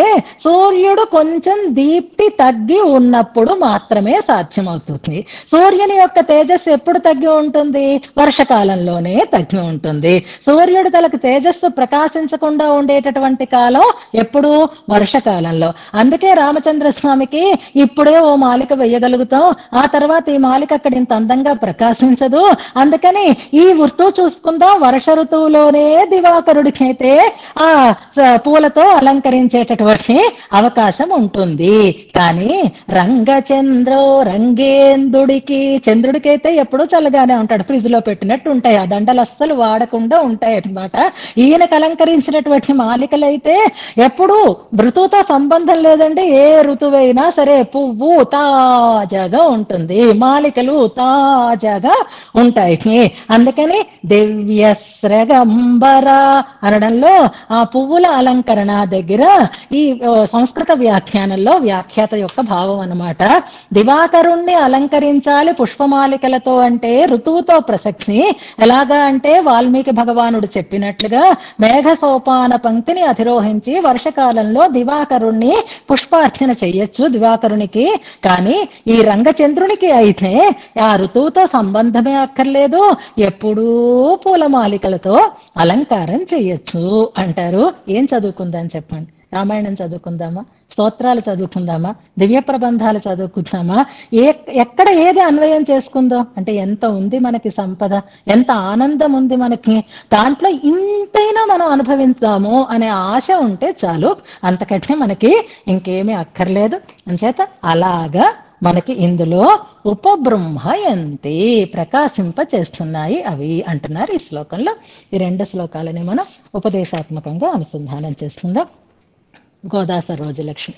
సూర్యుడు కొంచెం దీప్తి తగ్గి ఉన్నప్పుడు మాత్రమే సాధ్యమవుతుంది. సూర్యుని యొక్క తేజస్సు ఎప్పుడు తగ్గి ఉంటుంది, వర్షకాలంలోనే తగ్గి ఉంటుంది. సూర్యుడు తనకు తేజస్సు ప్రకాశించకుండా ఉండేటటువంటి కాలం ఎప్పుడు, వర్షకాలంలో. అందుకే రామచంద్ర స్వామికి ఇప్పుడే ఓ మాలిక వేయగలుగుతాం, ఆ తర్వాత ఈ మాలిక అక్కడ ఇంత అందంగా ప్రకాశించదు. అందుకని ఈ ఋతువు చూసుకుందాం, వర్ష ఋతువులోనే దివాకరుడికి అయితే ఆ పూలతో అలంకరించేటటువంటి అవకాశం ఉంటుంది. కానీ రంగచంద్రో, రంగేంద్రుడికి, చంద్రుడికైతే ఎప్పుడూ చల్లగానే ఉంటాడు, ఫ్రిడ్జ్ లో పెట్టినట్టు ఉంటాయి, ఆ దండలు అస్సలు వాడకుండా ఉంటాయి అన్నమాట. ఈయనకు అలంకరించినటువంటి మాలికలైతే ఎప్పుడు ఋతువుతో సంబంధం లేదండి, ఏ ఋతువైనా సరే పువ్వు తాజాగా ఉంటుంది, మాలికలు తాజాగా ఉంటాయి. అందుకని దివ్యశ్రగంబర అనడంలో ఆ పువ్వుల అలంకరణ దగ్గర ఈ సంస్కృత వ్యాఖ్యానంలో వ్యాఖ్యాత యొక్క భావం అన్నమాట. దివాకరుణ్ణి అలంకరించాలి పుష్పమాలికలతో అంటే ఋతువుతో ప్రసక్తి ఎలాగా అంటే వాల్మీకి భగవానుడు చెప్పినట్లుగా మేఘ సోపాన పంక్తిని అధిరోహించి వర్షకాలంలో దివాకరుణ్ణి పుష్పార్చన చెయ్యొచ్చు దివాకరునికి. కానీ ఈ రంగచంద్రునికి అయితే ఆ ఋతువుతో సంబంధమే అక్కర్లేదు, ఎప్పుడూ పూలమాలికలతో అలంకారం చెయ్యొచ్చు అంటారు. ఏం చదువుకుందాం చెప్పండి? రామాయణం చదువుకుందామా, స్తోత్రాలు చదువుకుందామా, దివ్య ప్రబంధాలు చదువుకుందామా, ఎక్కడ ఏది అన్వయం చేసుకుందో? అంటే ఎంత ఉంది మనకి సంపద, ఎంత ఆనందం ఉంది మనకి, దాంట్లో ఇంతైనా మనం అనుభవించాము అనే ఆశ ఉంటే చాలు, అంతకంటే మనకి ఇంకేమీ అక్కర్లేదు. అంచేత అలాగా మనకి ఇందులో ఉపబృంహయంతి, ప్రకాశింప చేస్తున్నాయి అవి అంటున్నారు ఈ శ్లోకంలో. ఈ రెండు శ్లోకాలని మనం ఉపదేశాత్మకంగా అనుసంధానం చేసుకుందాం. గోదా సరోజలక్ష్మి.